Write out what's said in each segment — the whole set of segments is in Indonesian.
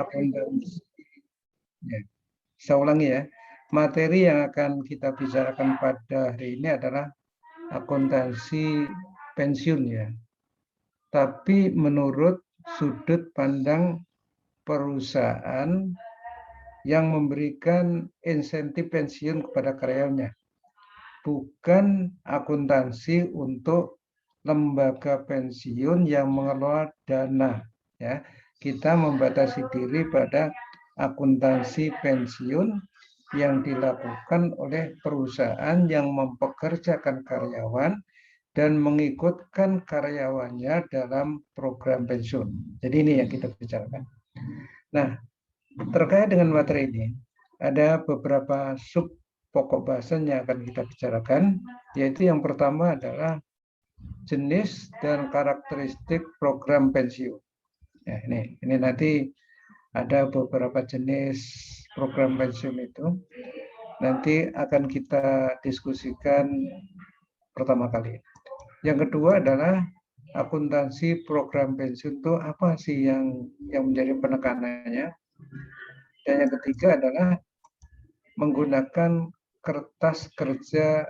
akuntansi. Ya, saya ulangi ya. Materi yang akan kita bicarakan pada hari ini adalah akuntansi pensiun ya. Tapi menurut sudut pandang perusahaan yang memberikan insentif pensiun kepada karyawannya, bukan akuntansi untuk lembaga pensiun yang mengelola dana. Ya, kita membatasi diri pada akuntansi pensiun yang dilakukan oleh perusahaan yang mempekerjakan karyawan dan mengikutkan karyawannya dalam program pensiun. Jadi ini yang kita bicarakan. Nah, terkait dengan materi ini, ada beberapa sub pokok bahasan yang akan kita bicarakan, yaitu yang pertama adalah jenis dan karakteristik program pensiun. Ya, ini nanti ada beberapa jenis program pensiun itu. Nanti akan kita diskusikan pertama kali. Yang kedua adalah akuntansi program pensiun itu apa sih yang menjadi penekanannya. Dan yang ketiga adalah menggunakan kertas kerja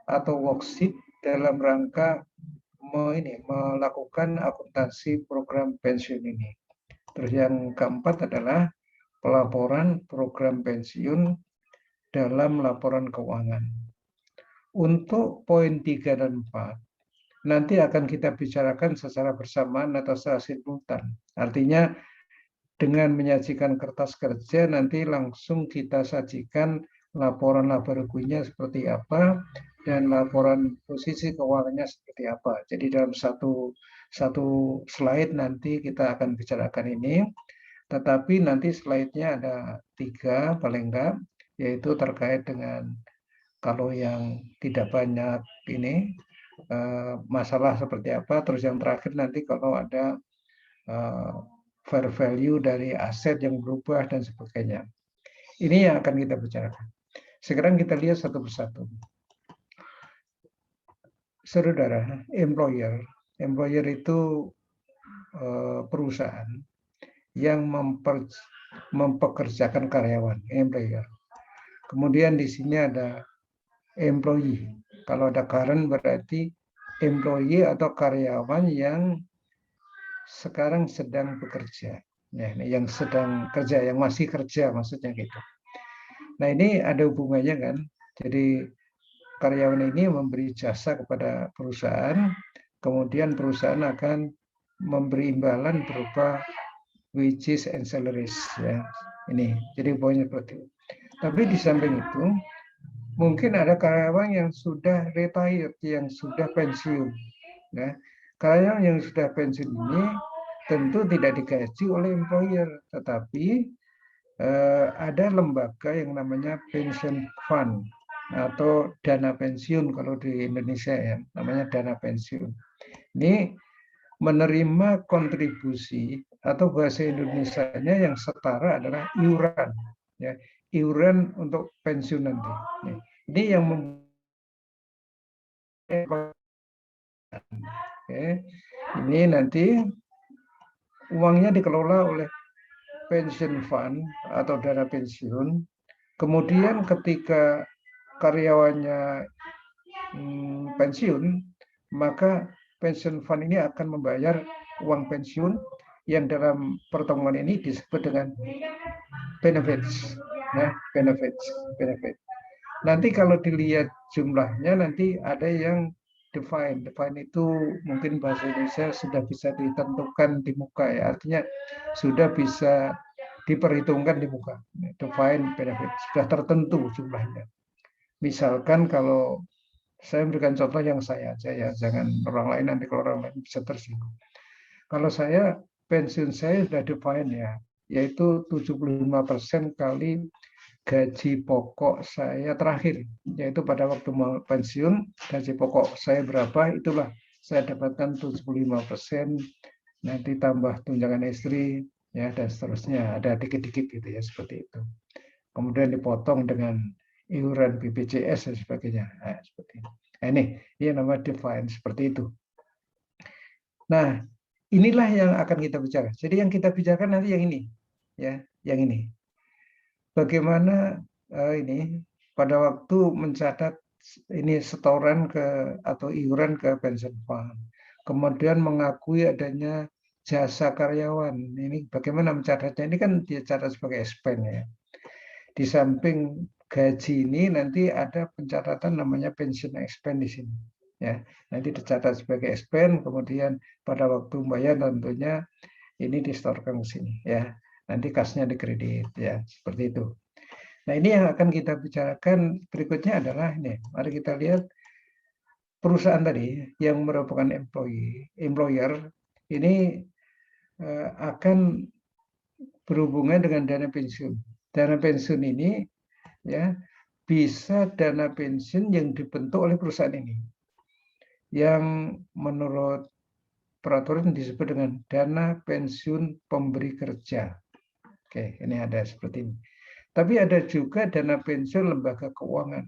atau worksheet dalam rangka melakukan akuntansi program pensiun ini. Terus yang keempat adalah pelaporan program pensiun dalam laporan keuangan. Untuk poin 3 dan 4, nanti akan kita bicarakan secara bersamaan atau secara simultan. Artinya dengan menyajikan kertas kerja, nanti langsung kita sajikan laporan laba ruginya seperti apa, dan laporan posisi keuangannya seperti apa. Jadi dalam satu slide nanti kita akan bicarakan ini, tetapi nanti slide-nya ada 3 paling enggak, yaitu terkait dengan kalau yang tidak banyak ini, masalah seperti apa, terus yang terakhir nanti kalau ada fair value dari aset yang berubah dan sebagainya. Ini yang akan kita bicarakan. Sekarang kita lihat satu persatu. Saudara, employer itu perusahaan yang mempekerjakan karyawan, employer. Kemudian di sini ada employee. Kalau ada current berarti employee atau karyawan yang sekarang sedang bekerja. Ya, yang sedang kerja, yang masih kerja maksudnya gitu. Nah, ini ada hubungannya kan. Jadi karyawan ini memberi jasa kepada perusahaan, kemudian perusahaan akan memberi imbalan berupa wages and salaries ya. Ini. Jadi poinnya seperti itu. Tapi di samping itu mungkin ada karyawan yang sudah retired, yang sudah pensiun. Ya. Karyawan yang sudah pensiun ini tentu tidak digaji oleh employer, tetapi ada lembaga yang namanya pension fund atau dana pensiun kalau di Indonesia ya, namanya dana pensiun. Ini menerima kontribusi atau bahasa Indonesianya yang setara adalah iuran, ya, iuran untuk pensiun nanti. Ini yang ini nanti uangnya dikelola oleh pension fund atau dana pensiun. Kemudian ketika karyawannya pensiun, maka pension fund ini akan membayar uang pensiun yang dalam pertemuan ini disebut dengan benefits. Nah, benefit. Nanti kalau dilihat jumlahnya nanti ada yang define itu mungkin bahasa Indonesia sudah bisa ditentukan di muka ya, artinya sudah bisa diperhitungkan di muka. Define benefit sudah tertentu jumlahnya. Misalkan kalau saya memberikan contoh yang saya aja ya, jangan orang lain, nanti kalau orang lain bisa tersinggung. Kalau saya pensiun saya sudah define ya, yaitu 75% kali gaji pokok saya terakhir, yaitu pada waktu mau pensiun gaji pokok saya berapa, itulah saya dapatkan 75%, nanti tambah tunjangan istri ya dan seterusnya, ada dikit-dikit gitu ya, seperti itu. Kemudian dipotong dengan iuran BPJS dan sebagainya. Nah, seperti ini. Nah, ini nama define seperti itu. Nah, inilah yang akan kita bicara. Jadi yang kita bicarakan nanti yang ini. ya, yang ini. Bagaimana ini pada waktu mencatat ini setoran atau iuran ke pension fund, kemudian mengakui adanya jasa karyawan. Ini bagaimana mencatatnya? Ini kan dia catat sebagai expense ya. Di samping gaji ini nanti ada pencatatan namanya pension expense di sini. Ya, nanti dicatat sebagai expense, kemudian pada waktu membayar tentunya ini disetorkan ke sini ya. Nanti kasnya dikredit ya, seperti itu. Nah, ini yang akan kita bicarakan berikutnya adalah ini. Mari kita lihat perusahaan tadi yang merupakan employer ini akan berhubungan dengan dana pensiun. Dana pensiun ini ya bisa dana pensiun yang dibentuk oleh perusahaan ini, yang menurut peraturan disebut dengan dana pensiun pemberi kerja. Oke, ini ada seperti ini. Tapi ada juga dana pensiun lembaga keuangan.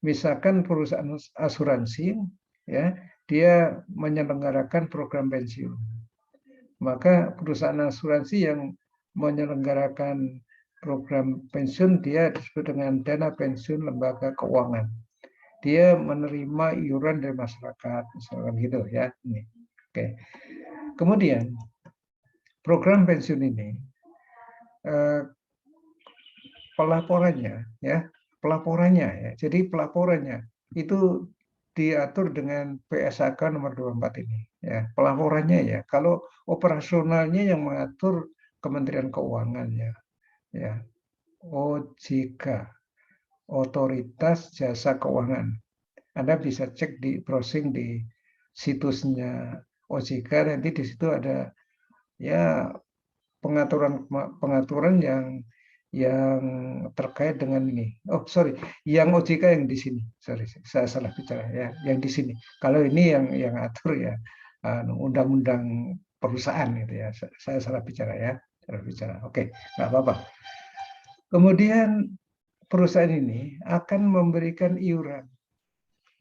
Misalkan perusahaan asuransi, ya, dia menyelenggarakan program pensiun. Maka perusahaan asuransi yang menyelenggarakan program pensiun dia disebut dengan dana pensiun lembaga keuangan. Dia menerima iuran dari masyarakat, misalkan gitu ya. Ini. Oke. Kemudian program pensiun ini pelaporannya ya. Jadi pelaporannya itu diatur dengan PSAK nomor 24 ini ya. Pelaporannya ya. Kalau operasionalnya yang mengatur Kementerian Keuangan ya. OJK, Otoritas Jasa Keuangan. Anda bisa cek di browsing di situsnya OJK, nanti di situ ada ya pengaturan yang terkait dengan ini. Oh, sorry, yang OJK yang di sini. Sorry, saya salah bicara ya, yang di sini. Kalau ini yang atur ya undang-undang perusahaan gitu ya. Saya salah bicara ya, salah bicara. Oke, nggak apa-apa. Kemudian perusahaan ini akan memberikan iuran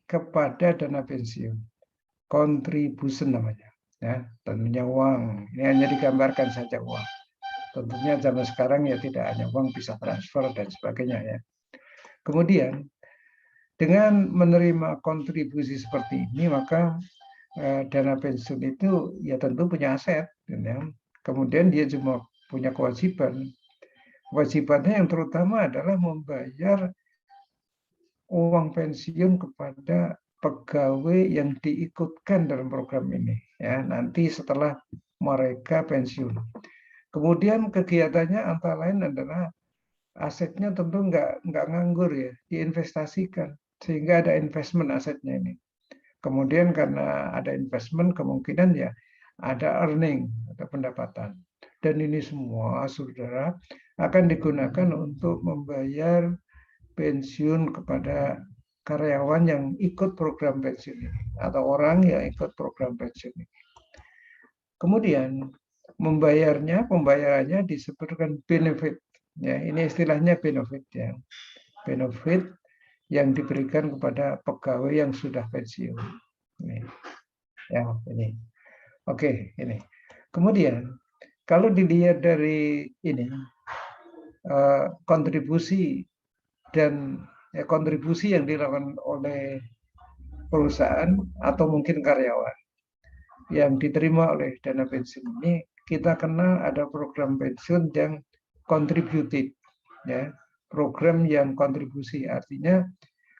kepada dana pensiun, contribution namanya. Ya, tentunya uang. Ini hanya digambarkan saja uang. Tentunya zaman sekarang ya tidak hanya uang, bisa transfer dan sebagainya ya. Kemudian dengan menerima kontribusi seperti ini maka dana pensiun itu ya tentu punya aset, ya. Kemudian dia cuma punya kewajiban. Kewajibannya yang terutama adalah membayar uang pensiun kepada pegawai yang diikutkan dalam program ini ya nanti setelah mereka pensiun. Kemudian kegiatannya antara lain adalah asetnya tentu nggak nganggur ya, diinvestasikan sehingga ada investment asetnya ini. Kemudian karena ada investment kemungkinan ya ada earning atau pendapatan. Dan ini semua saudara akan digunakan untuk membayar pensiun kepada karyawan yang ikut program pensiun ini atau orang yang ikut program pensiun ini. Kemudian pembayarannya disebutkan benefit. Ya, ini istilahnya benefit ya. Benefit yang diberikan kepada pegawai yang sudah pensiun. Ini. Ya, ini. Oke, ini. Kemudian kalau dilihat dari ini kontribusi dan kontribusi yang dilakukan oleh perusahaan atau mungkin karyawan yang diterima oleh dana pensiun ini, kita kenal ada program pensiun yang contributed ya, program yang kontribusi, artinya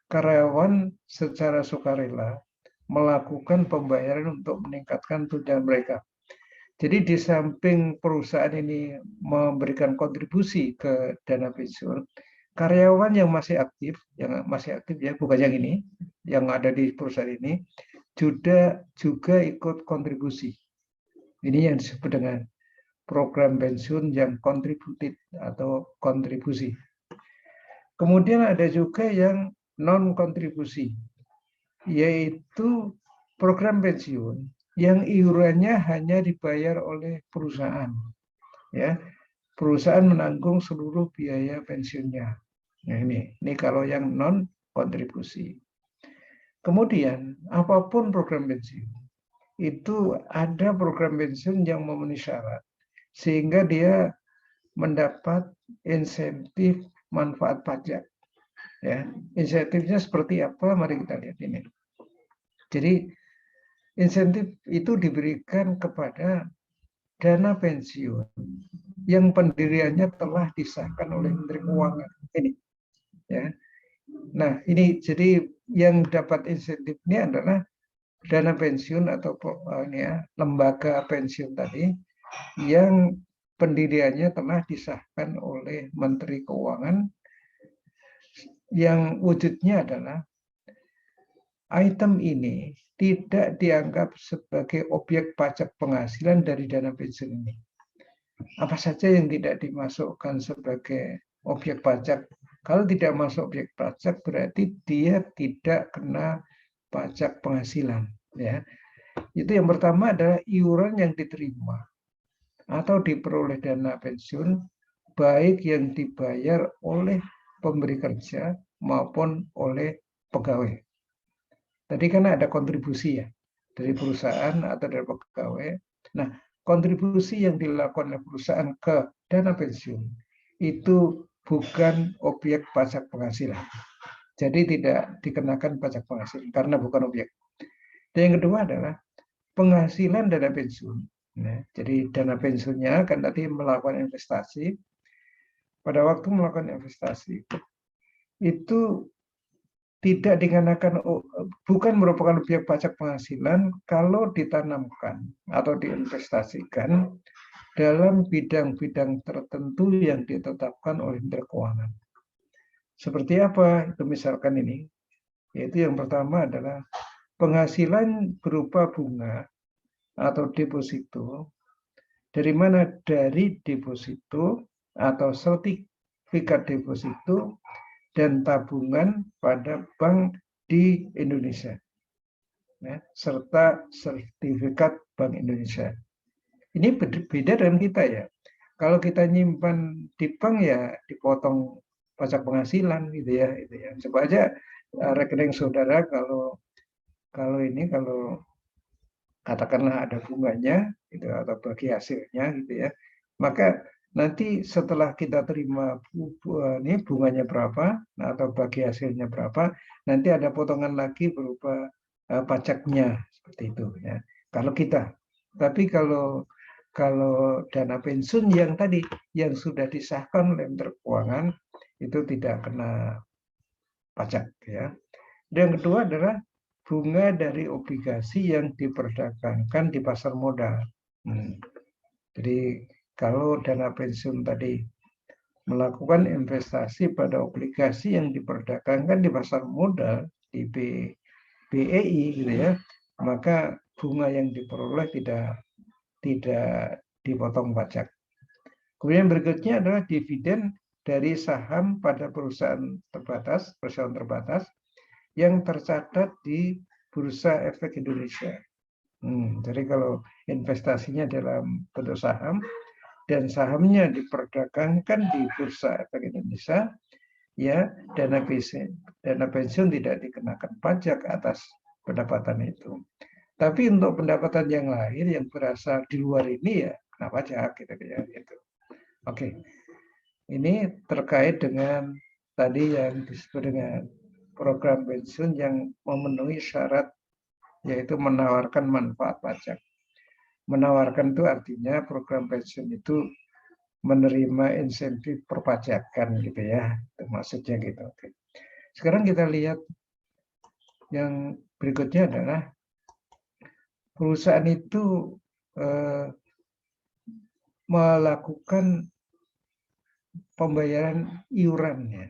karyawan secara sukarela melakukan pembayaran untuk meningkatkan tunjangan mereka. Jadi di samping perusahaan ini memberikan kontribusi ke dana pensiun, karyawan yang masih aktif ya, bukan yang ini, yang ada di perusahaan ini, juga ikut kontribusi. Ini yang disebut dengan program pensiun yang contributed atau kontribusi. Kemudian ada juga yang non-kontribusi, yaitu program pensiun yang iurannya hanya dibayar oleh perusahaan. Ya, perusahaan menanggung seluruh biaya pensiunnya. Nah, ini kalau yang non-kontribusi. Kemudian, apapun program pensiun, itu ada program pensiun yang memenuhi syarat. Sehingga dia mendapat insentif manfaat pajak. Ya, insentifnya seperti apa? Mari kita lihat ini. Jadi insentif itu diberikan kepada dana pensiun yang pendiriannya telah disahkan oleh Menteri Keuangan. Ini, ya. Nah, ini jadi yang dapat insentif ini adalah dana pensiun atau lembaga pensiun tadi yang pendiriannya telah disahkan oleh Menteri Keuangan, yang wujudnya adalah item ini tidak dianggap sebagai objek pajak penghasilan dari dana pensiun ini. Apa saja yang tidak dimasukkan sebagai objek pajak? Kalau tidak masuk objek pajak berarti dia tidak kena pajak penghasilan. Ya, itu yang pertama adalah iuran yang diterima atau diperoleh dana pensiun, baik yang dibayar oleh pemberi kerja maupun oleh pegawai. Tadi kan ada kontribusi ya dari perusahaan atau dari pegawai. Nah, kontribusi yang dilakukan oleh perusahaan ke dana pensiun itu bukan objek pajak penghasilan. Jadi tidak dikenakan pajak penghasilan karena bukan objek. Dan yang kedua adalah penghasilan dana pensiun. Nah, jadi dana pensiunnya kan tadi melakukan investasi. Pada waktu melakukan investasi itu tidak dikenakan, bukan merupakan objek pajak penghasilan kalau ditanamkan atau diinvestasikan dalam bidang-bidang tertentu yang ditetapkan oleh Menteri Keuangan. Seperti apa? Itu misalkan ini, yaitu yang pertama adalah penghasilan berupa bunga atau deposito. Dari mana? Dari deposito atau sertifikat deposito dan tabungan pada bank di Indonesia, ya, serta sertifikat Bank Indonesia. Ini beda dengan kita ya. Kalau kita nyimpan di bank ya dipotong pajak penghasilan gitu ya. Coba aja rekening saudara kalau katakanlah ada bunganya gitu atau bagi hasilnya gitu ya, maka nanti setelah kita terima ini bunganya berapa atau bagi hasilnya berapa, nanti ada potongan lagi berupa pajaknya seperti itu ya. Kalau kita, tapi kalau dana pensiun yang tadi yang sudah disahkan oleh Menteri Keuangan itu tidak kena pajak ya. Dan yang kedua adalah bunga dari obligasi yang diperdagangkan di pasar modal. Jadi kalau dana pensiun tadi melakukan investasi pada obligasi yang diperdagangkan di pasar modal di BEI gitu ya, maka bunga yang diperoleh tidak dipotong pajak. Kemudian berikutnya adalah dividen dari saham pada perusahaan terbatas yang tercatat di Bursa Efek Indonesia. Jadi kalau investasinya dalam bentuk saham dan sahamnya diperdagangkan di Bursa Efek Indonesia, ya dana pensiun tidak dikenakan pajak atas pendapatan itu. Tapi untuk pendapatan yang lain yang berasal di luar ini ya kena pajak gitu. Oke. Ini terkait dengan tadi yang disebut dengan program pensiun yang memenuhi syarat, yaitu menawarkan manfaat pajak. Menawarkan itu artinya program pensiun itu menerima insentif perpajakan gitu ya, maksudnya gitu. Oke. Sekarang kita lihat yang berikutnya adalah perusahaan itu melakukan pembayaran iurannya.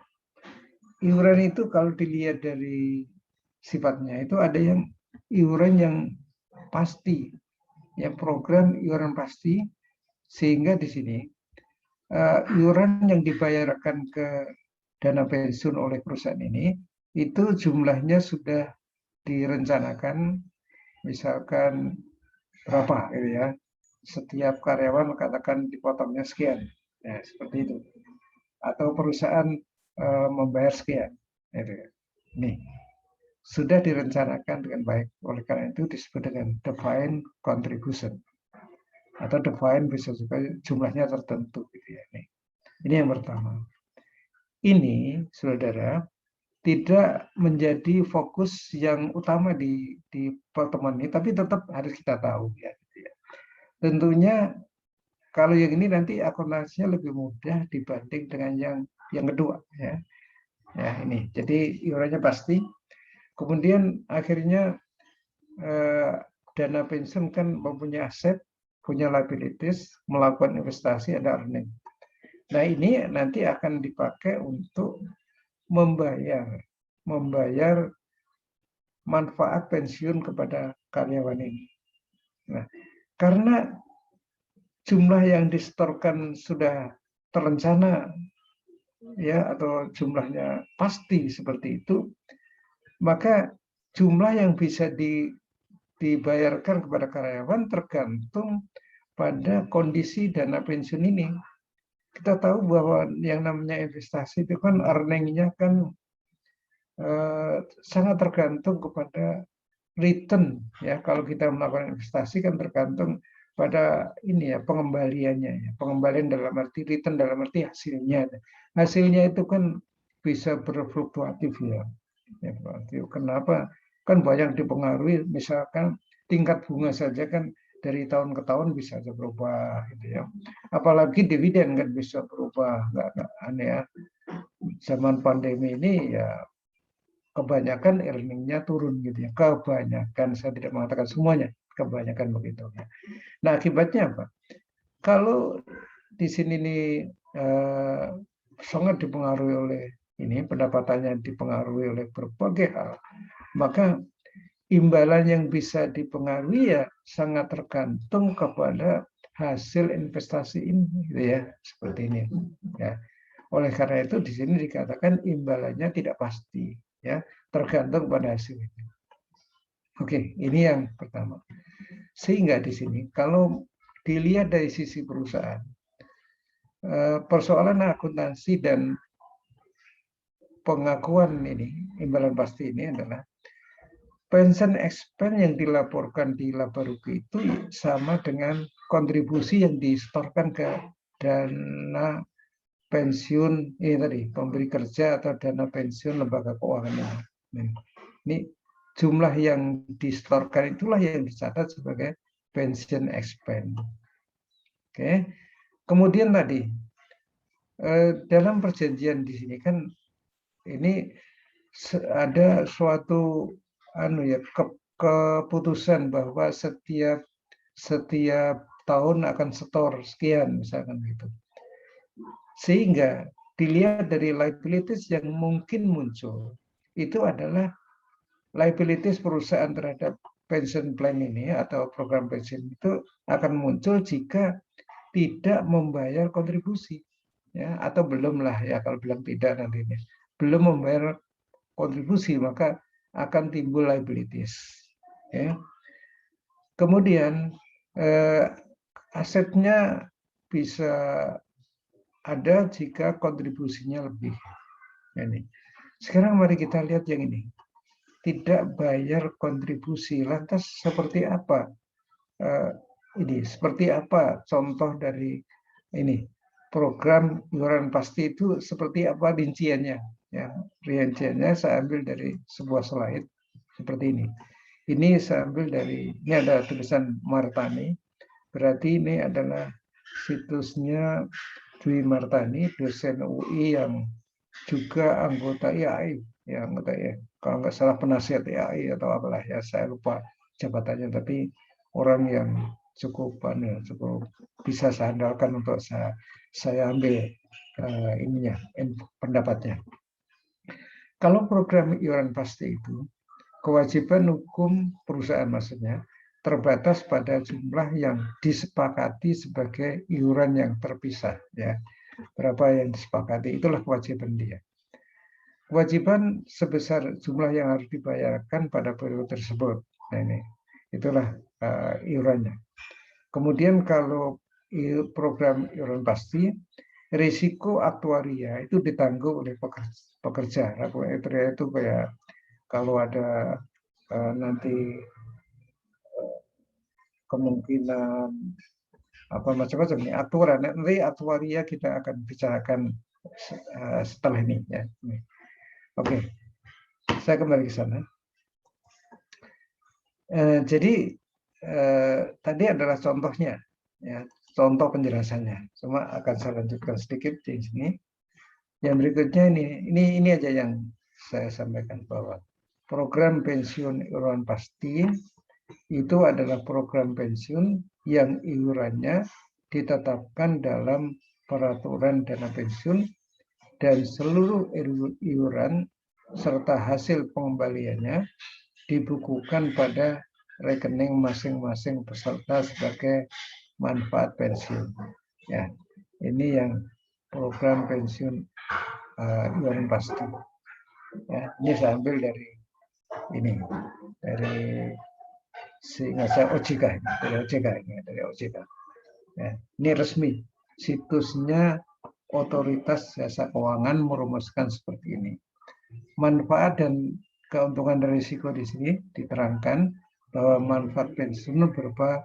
Iuran itu kalau dilihat dari sifatnya itu ada yang iuran yang pasti, ya program iuran pasti, sehingga di sini iuran yang dibayarkan ke dana pensiun oleh perusahaan ini itu jumlahnya sudah direncanakan, misalkan berapa gitu ya, setiap karyawan katakan dipotongnya sekian, ya seperti itu, atau perusahaan membayar sekian, gitu ya. Nih sudah direncanakan dengan baik, oleh karena itu disebut dengan defined contribution atau defined bisa juga jumlahnya tertentu gitu ya. Nih. Ini yang pertama. Ini, saudara, tidak menjadi fokus yang utama di pertemuan ini, tapi tetap harus kita tahu ya. Tentunya kalau yang ini nanti akuntansinya lebih mudah dibanding dengan yang kedua ya. Ya ini, jadi iurannya pasti. Kemudian akhirnya dana pensiun kan mempunyai aset, punya liabilities, melakukan investasi, ada earning. Nah ini nanti akan dipakai untuk membayar manfaat pensiun kepada karyawan ini. Nah, karena jumlah yang disetorkan sudah terencana ya atau jumlahnya pasti seperti itu, maka jumlah yang bisa dibayarkan kepada karyawan tergantung pada kondisi dana pensiun ini. Kita tahu bahwa yang namanya investasi itu kan earning-nya kan sangat tergantung kepada return ya. Kalau kita melakukan investasi kan tergantung pada ini ya pengembaliannya ya. Pengembalian dalam arti return dalam arti hasilnya. Hasilnya itu kan bisa berfluktuatif ya. Ya, kenapa? Kan banyak dipengaruhi misalkan tingkat bunga saja kan dari tahun ke tahun bisa saja berubah gitu ya. Apalagi dividen kan bisa berubah, nggak aneh ya. Zaman pandemi ini ya kebanyakan earningnya turun gitu ya. Kebanyakan, saya tidak mengatakan semuanya, kebanyakan begitu. Nah akibatnya apa? Kalau di sini nih sangat dipengaruhi oleh ini, pendapatannya dipengaruhi oleh berbagai hal, maka imbalan yang bisa dipengaruhi ya sangat tergantung kepada hasil investasi ini, gitu ya, seperti ini. Ya. Oleh karena itu di sini dikatakan imbalannya tidak pasti, ya, tergantung pada hasil. Oke, ini yang pertama. Sehingga di sini kalau dilihat dari sisi perusahaan, persoalan akuntansi dan pengakuan ini, imbalan pasti ini adalah pension expense yang dilaporkan di laba rugi itu sama dengan kontribusi yang disetorkan ke dana pensiun ini tadi pemberi kerja atau dana pensiun lembaga keuangan ini. Ini jumlah yang disetorkan itulah yang dicatat sebagai pension expense. Oke. Kemudian tadi dalam perjanjian di sini kan ini ada suatu keputusan bahwa setiap tahun akan setor sekian misalkan gitu. Sehingga dilihat dari liabilities yang mungkin muncul itu adalah liabilities perusahaan terhadap pension plan ini atau program pensiun itu akan muncul jika tidak membayar kontribusi ya atau belum lah ya kalau bilang tidak nanti ini belum membayar kontribusi maka akan timbul liabilities ya. Kemudian asetnya bisa ada jika kontribusinya lebih. Ini. Sekarang mari kita lihat yang ini. Tidak bayar kontribusi. Lantas seperti apa? Ini seperti apa contoh dari ini program iuran pasti itu seperti apa rinciannya? Ya, rinciannya saya ambil dari sebuah slide seperti ini. Ini saya ambil dari ini ada tulisan Martani. Berarti ini adalah situsnya Dwi Martani, dosen UI yang juga anggota IAI, ya anggota ya. Kalau nggak salah penasihat IAI atau apalah ya, saya lupa jabatannya. Tapi orang yang cukup bisa saya andalkan untuk saya ambil pendapatnya. Kalau program iuran pasti itu kewajiban hukum perusahaan maksudnya terbatas pada jumlah yang disepakati sebagai iuran yang terpisah ya. Berapa yang disepakati itulah kewajiban dia. Kewajiban sebesar jumlah yang harus dibayarkan pada periode tersebut. Nah, ini itulah iurannya. Kemudian kalau program iuran pasti risiko aktuaria itu ditanggung oleh pekerja. Aktuaria itu kayak kalau ada nanti kemungkinan apa macam-macam nih aturan. Nanti aktuaria kita akan bicarakan setelah ini ya. Oke, saya kembali ke sana. Jadi tadi adalah contohnya, ya, contoh penjelasannya. Cuma akan saya lanjutkan sedikit di sini. Yang berikutnya ini aja yang saya sampaikan bahwa program pensiun iuran pasti itu adalah program pensiun yang iurannya ditetapkan dalam peraturan dana pensiun dan seluruh iuran serta hasil pengembaliannya dibukukan pada rekening masing-masing peserta sebagai manfaat pensiun. Ya, ini yang program pensiun iuran pasti. Ya, ini saya ambil dari ini, dari OJK, dari OJK. Ya, ini resmi, situsnya Otoritas Jasa Keuangan merumuskan seperti ini. Manfaat dan keuntungan dan risiko di sini diterangkan bahwa manfaat pensiun berupa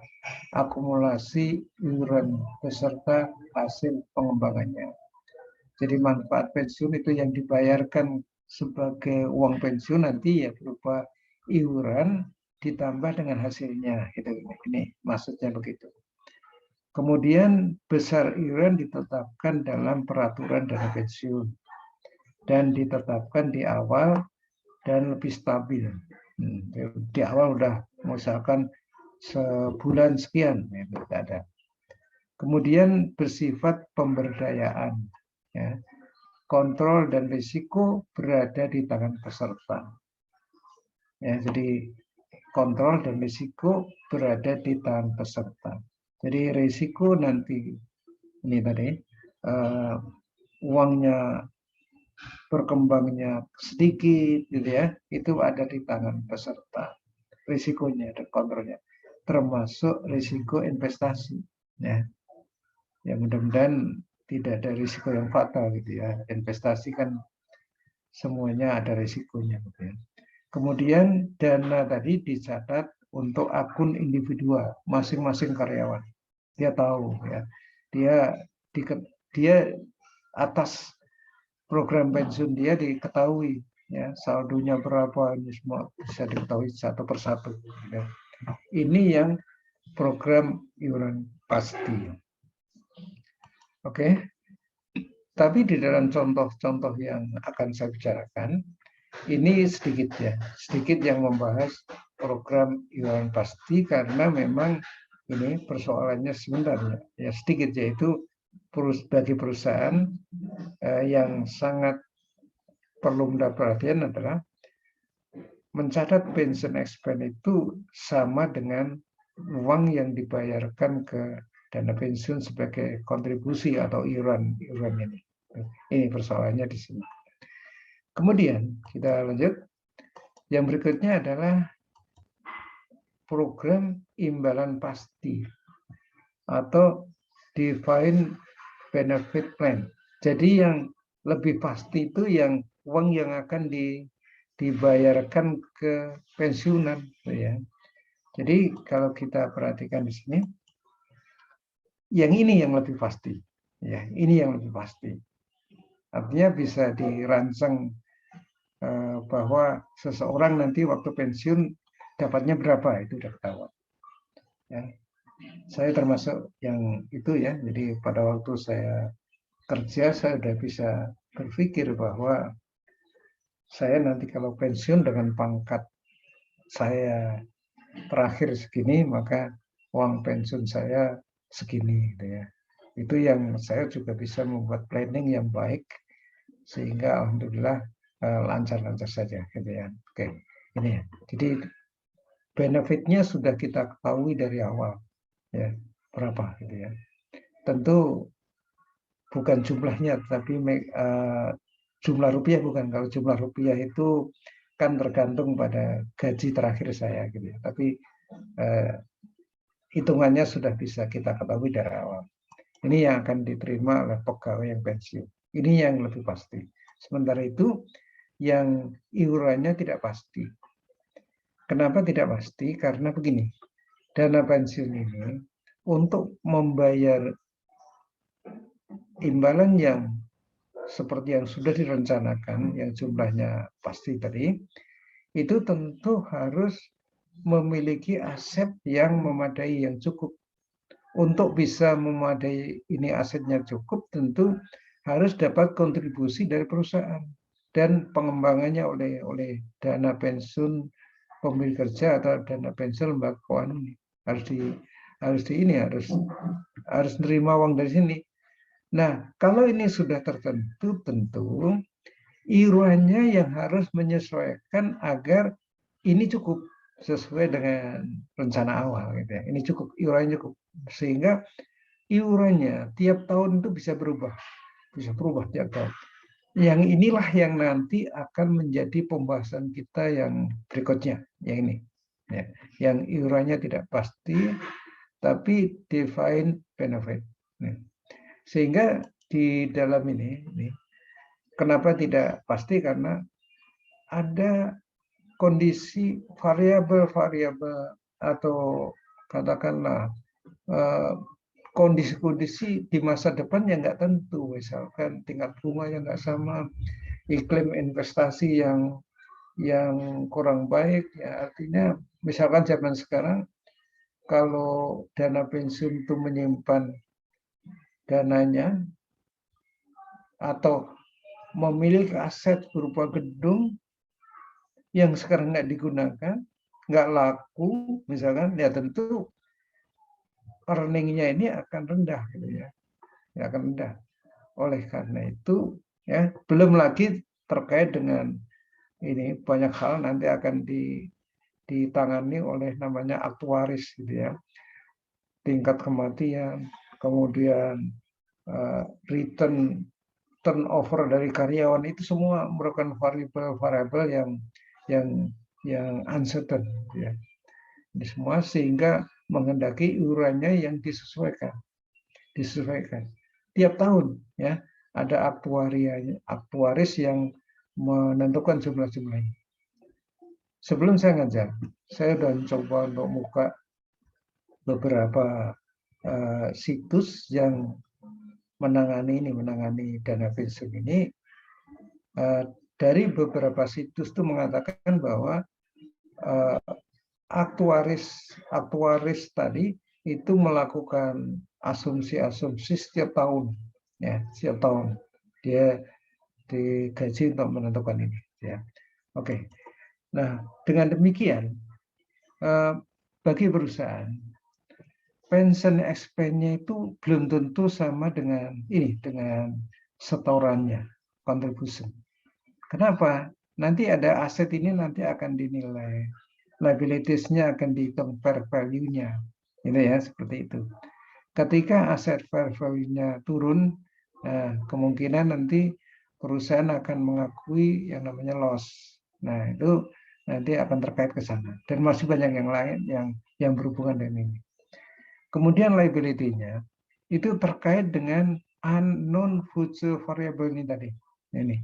akumulasi iuran beserta hasil pengembangannya. Jadi manfaat pensiun itu yang dibayarkan sebagai uang pensiun nanti ya berupa iuran ditambah dengan hasilnya. Ini maksudnya begitu. Kemudian besar iuran ditetapkan dalam peraturan dana pensiun dan ditetapkan di awal dan lebih stabil. Di awal udah misalkan sebulan sekian, ya, tidak ada. Kemudian bersifat pemberdayaan, ya. Kontrol dan risiko berada di tangan peserta. Ya, jadi kontrol dan risiko berada di tangan peserta. Jadi risiko nanti ini tadi uangnya berkembangnya sedikit gitu ya, itu ada di tangan peserta. Risikonya dan kontrolnya termasuk risiko investasi ya. Ya mudah-mudahan tidak ada risiko yang fatal gitu ya. Investasi kan semuanya ada risikonya gitu ya. Kemudian dana tadi dicatat untuk akun individual masing-masing karyawan. Dia tahu ya. Dia atas program pensiun dia diketahui ya, saldonya berapa, ini semua bisa diketahui satu persatu ya. Ini yang program iuran pasti. Oke. Tapi di dalam contoh-contoh yang akan saya bicarakan ini sedikit yang membahas program iuran pasti karena memang ini persoalannya sebenarnya ya sedikit, yaitu bagi perusahaan yang sangat perlu mendapat perhatian adalah mencatat pension expense itu sama dengan uang yang dibayarkan ke dana pensiun sebagai kontribusi atau iuran ini. Ini persoalannya di sini. Kemudian kita lanjut. Yang berikutnya adalah program imbalan pasti atau defined benefit plan. Jadi yang lebih pasti itu yang uang yang akan dibayarkan ke pensiunan, ya. Jadi kalau kita perhatikan di sini, yang ini yang lebih pasti, ya. Ini yang lebih pasti. Artinya bisa dirancang bahwa seseorang nanti waktu pensiun dapatnya berapa, itu udah ketahuan. Ya. Saya termasuk yang itu ya. Jadi pada waktu saya kerja saya sudah bisa berpikir bahwa saya nanti kalau pensiun dengan pangkat saya terakhir segini, maka uang pensiun saya segini gitu ya. Itu yang saya juga bisa membuat planning yang baik sehingga alhamdulillah lancar-lancar saja gitu ya. Oke, ini ya. Jadi benefitnya sudah kita ketahui dari awal ya, berapa gitu ya. Tentu bukan jumlahnya, tapi jumlah rupiah bukan. Kalau jumlah rupiah itu kan tergantung pada gaji terakhir saya gitu ya. Tapi hitungannya sudah bisa kita ketahui dari awal. Ini yang akan diterima oleh pegawai yang pensiun. Ini yang lebih pasti. Sementara itu yang iurannya tidak pasti. Kenapa tidak pasti? Karena begini, dana pensiun ini untuk membayar imbalan yang seperti yang sudah direncanakan, yang jumlahnya pasti tadi, itu tentu harus memiliki aset yang memadai, yang cukup. Untuk bisa memadai ini asetnya cukup, tentu harus dapat kontribusi dari perusahaan dan pengembangannya oleh dana pensiun pemberi kerja atau dana pensiun lembaga keuangan ini harus nerima uang dari sini. Nah, kalau ini sudah tertentu, tentu iurannya yang harus menyesuaikan agar ini cukup sesuai dengan rencana awal gitu ya. Ini cukup, iurannya cukup, sehingga iurannya tiap tahun itu bisa berubah tiap tahun. Yang inilah yang nanti akan menjadi pembahasan kita yang berikutnya, yang ini, ya. Yang iurannya tidak pasti, tapi defined benefit. Sehingga di dalam ini, kenapa tidak pasti? Karena ada kondisi variabel-variabel atau katakanlah kondisi-kondisi di masa depan yang nggak tentu, misalkan tingkat bunga yang nggak sama, iklim investasi yang kurang baik, ya artinya misalkan zaman sekarang kalau dana pensiun itu menyimpan dananya atau memiliki aset berupa gedung yang sekarang nggak digunakan, nggak laku, misalkan, ya tentu earning-nya ini akan rendah, gitu ya, akan rendah. Oleh karena itu, ya belum lagi terkait dengan ini banyak hal nanti akan ditangani oleh namanya aktuaris, gitu ya, tingkat kematian, kemudian return turnover dari karyawan, itu semua merupakan variabel-variabel yang uncertain, ya. Ini semua sehingga menghendaki iurannya yang disesuaikan tiap tahun, ya. Ada aktuaris yang menentukan jumlah-jumlahnya. Sebelum saya ngajar, saya sudah coba untuk buka beberapa situs yang menangani dana pensiun ini. Dari beberapa situs itu mengatakan bahwa aktuaris tadi itu melakukan asumsi-asumsi setiap tahun, ya, setiap tahun dia digaji untuk menentukan ini, ya. Oke. Nah, dengan demikian bagi perusahaan pension expense-nya itu belum tentu sama dengan setorannya, contribution. Kenapa? Nanti ada aset ini nanti akan dinilai, liabilities-nya akan dihitung fair value-nya, itu ya, seperti itu. Ketika aset fair value-nya turun, nah, kemungkinan nanti perusahaan akan mengakui yang namanya loss. Nah, itu nanti akan terkait ke sana. Dan masih banyak yang lain yang berhubungan dengan ini. Kemudian liability-nya itu terkait dengan unknown future variable ini tadi. Ini.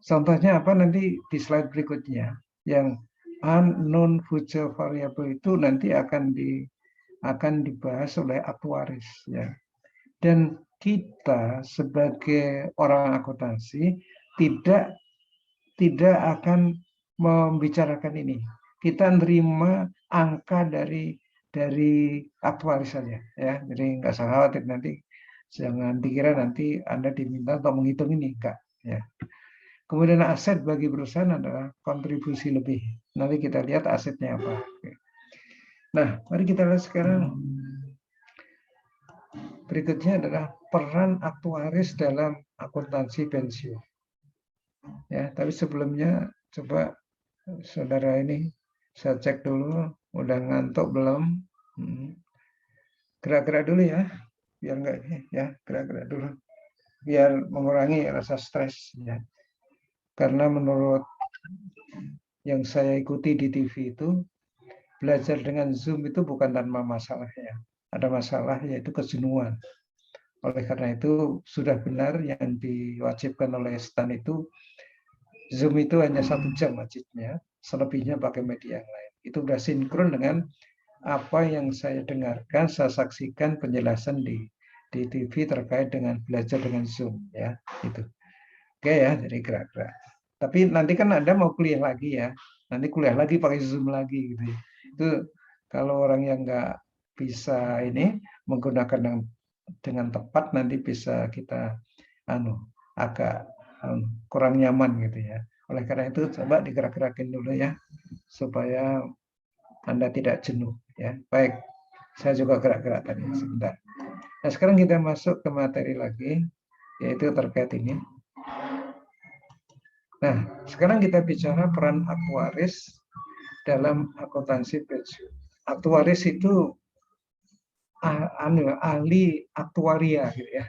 Contohnya apa nanti di slide berikutnya. Yang unknown future variable itu nanti akan dibahas oleh aktuaris, ya. Dan kita sebagai orang akuntansi tidak akan membicarakan ini. Kita nerima angka dari aktuaris saja, ya. Jadi nggak usah khawatir, nanti jangan dikira nanti Anda diminta untuk menghitung ini, enggak, ya. Kemudian aset bagi perusahaan adalah kontribusi lebih. Nanti kita lihat asetnya apa. Nah, mari kita lihat sekarang. Berikutnya adalah peran aktuaris dalam akuntansi pensiun. Ya, tapi sebelumnya coba saudara ini saya cek dulu, udah ngantuk belum? Gerak-gerak dulu ya, biar enggak ya, gerak-gerak dulu, biar mengurangi rasa stres, ya. Karena menurut yang saya ikuti di TV itu, belajar dengan Zoom itu bukan tanpa masalah, ya. Ada masalah, yaitu kejenuhan. Oleh karena itu sudah benar yang diwajibkan oleh STAN itu Zoom itu hanya 1 jam wajibnya, selebihnya pakai media yang lain. Itu sudah sinkron dengan apa yang saya dengarkan, saya saksikan penjelasan di TV terkait dengan belajar dengan Zoom ya, itu. Oke ya, jadi gerak-gerak. Tapi nanti kan Anda mau kuliah lagi ya, nanti kuliah lagi pakai Zoom lagi gitu ya. Itu kalau orang yang nggak bisa ini menggunakan dengan tepat nanti bisa kita agak kurang nyaman gitu ya. Oleh karena itu coba digerak-gerakin dulu ya supaya Anda tidak jenuh ya. Baik, saya juga gerak-gerak tadi sebentar. Nah, sekarang kita masuk ke materi lagi yaitu terkait ini. Nah, sekarang kita bicara peran aktuaris dalam akuntansi pensiun. Aktuaris itu ahli aktuaria gitu ya.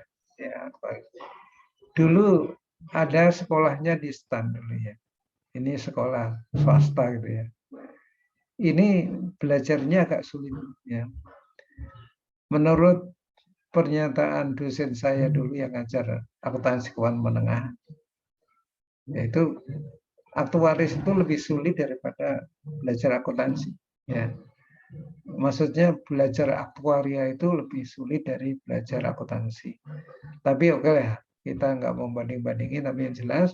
Dulu ada sekolahnya di STAN dulu ya. Ini sekolah swasta gitu ya. Ini belajarnya agak sulit ya. Menurut pernyataan dosen saya dulu yang ngajar akuntansi keuangan menengah, yaitu aktuaris itu lebih sulit daripada belajar akuntansi. Ya. Maksudnya belajar aktuaria itu lebih sulit dari belajar akuntansi. Tapi oke lah, kita nggak mau banding-bandingin, tapi yang jelas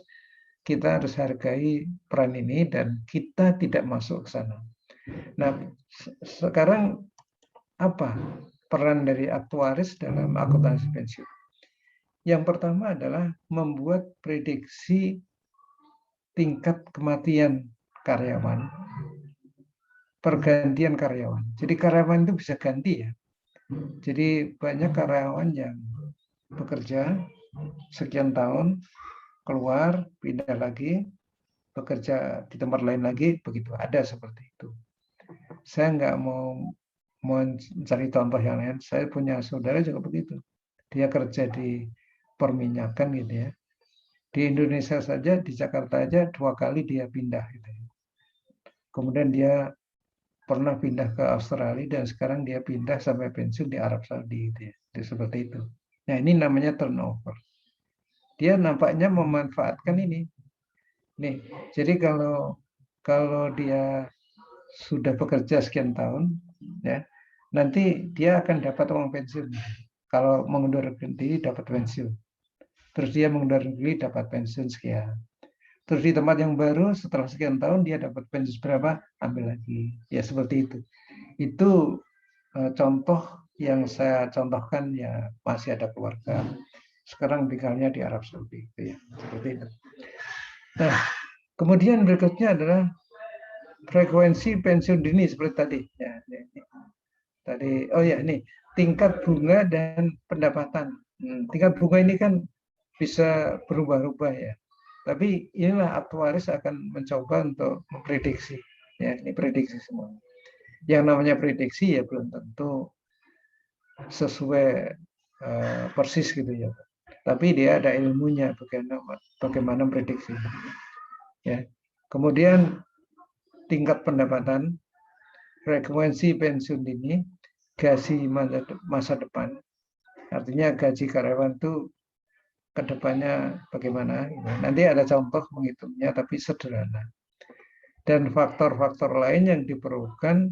kita harus hargai peran ini dan kita tidak masuk ke sana. Nah, sekarang apa peran dari aktuaris dalam akuntansi pensiun? Yang pertama adalah membuat prediksi tingkat kematian karyawan, pergantian karyawan. Jadi karyawan itu bisa ganti ya. Jadi banyak karyawan yang bekerja sekian tahun, keluar, pindah lagi, bekerja di tempat lain lagi, begitu. Ada seperti itu. Saya nggak mau mencari contoh yang lain. Saya punya saudara juga begitu. Dia kerja di perminyakan gitu ya. Di Indonesia saja, di Jakarta aja 2 kali dia pindah gitu ya. Kemudian dia pernah pindah ke Australia dan sekarang dia pindah sampai pensiun di Arab Saudi gitu ya. Jadi seperti itu. Nah, ini namanya turnover. Dia nampaknya memanfaatkan ini. Nih, jadi kalau dia sudah bekerja sekian tahun, ya, nanti dia akan dapat uang pensiun. Kalau mengundurkan diri dapat pensiun. Terus dia mengundurkan diri dapat pensiun sekian. Terus di tempat yang baru setelah sekian tahun dia dapat pensiun berapa, ambil lagi. Ya seperti itu. Itu contoh yang saya contohkan ya masih ada keluarga. Sekarang tinggalnya di Arab Saudi. Gitu ya. Seperti itu. Nah, kemudian berikutnya adalah frekuensi pensiun dini seperti tadi. Ya, tadi, oh ya ini tingkat bunga dan pendapatan. Tingkat bunga ini kan bisa berubah-ubah ya. Tapi inilah aktuaris akan mencoba untuk memprediksi. Ya, ini prediksi semua. Yang namanya prediksi ya belum tentu sesuai persis gitu ya. Tapi dia ada ilmunya bagaimana prediksi. Ya. Kemudian tingkat pendapatan, frekuensi pensiun dini, gaji masa depan. Artinya gaji karyawan itu ke depannya bagaimana. Nanti ada contoh menghitungnya tapi sederhana. Dan faktor-faktor lain yang diperlukan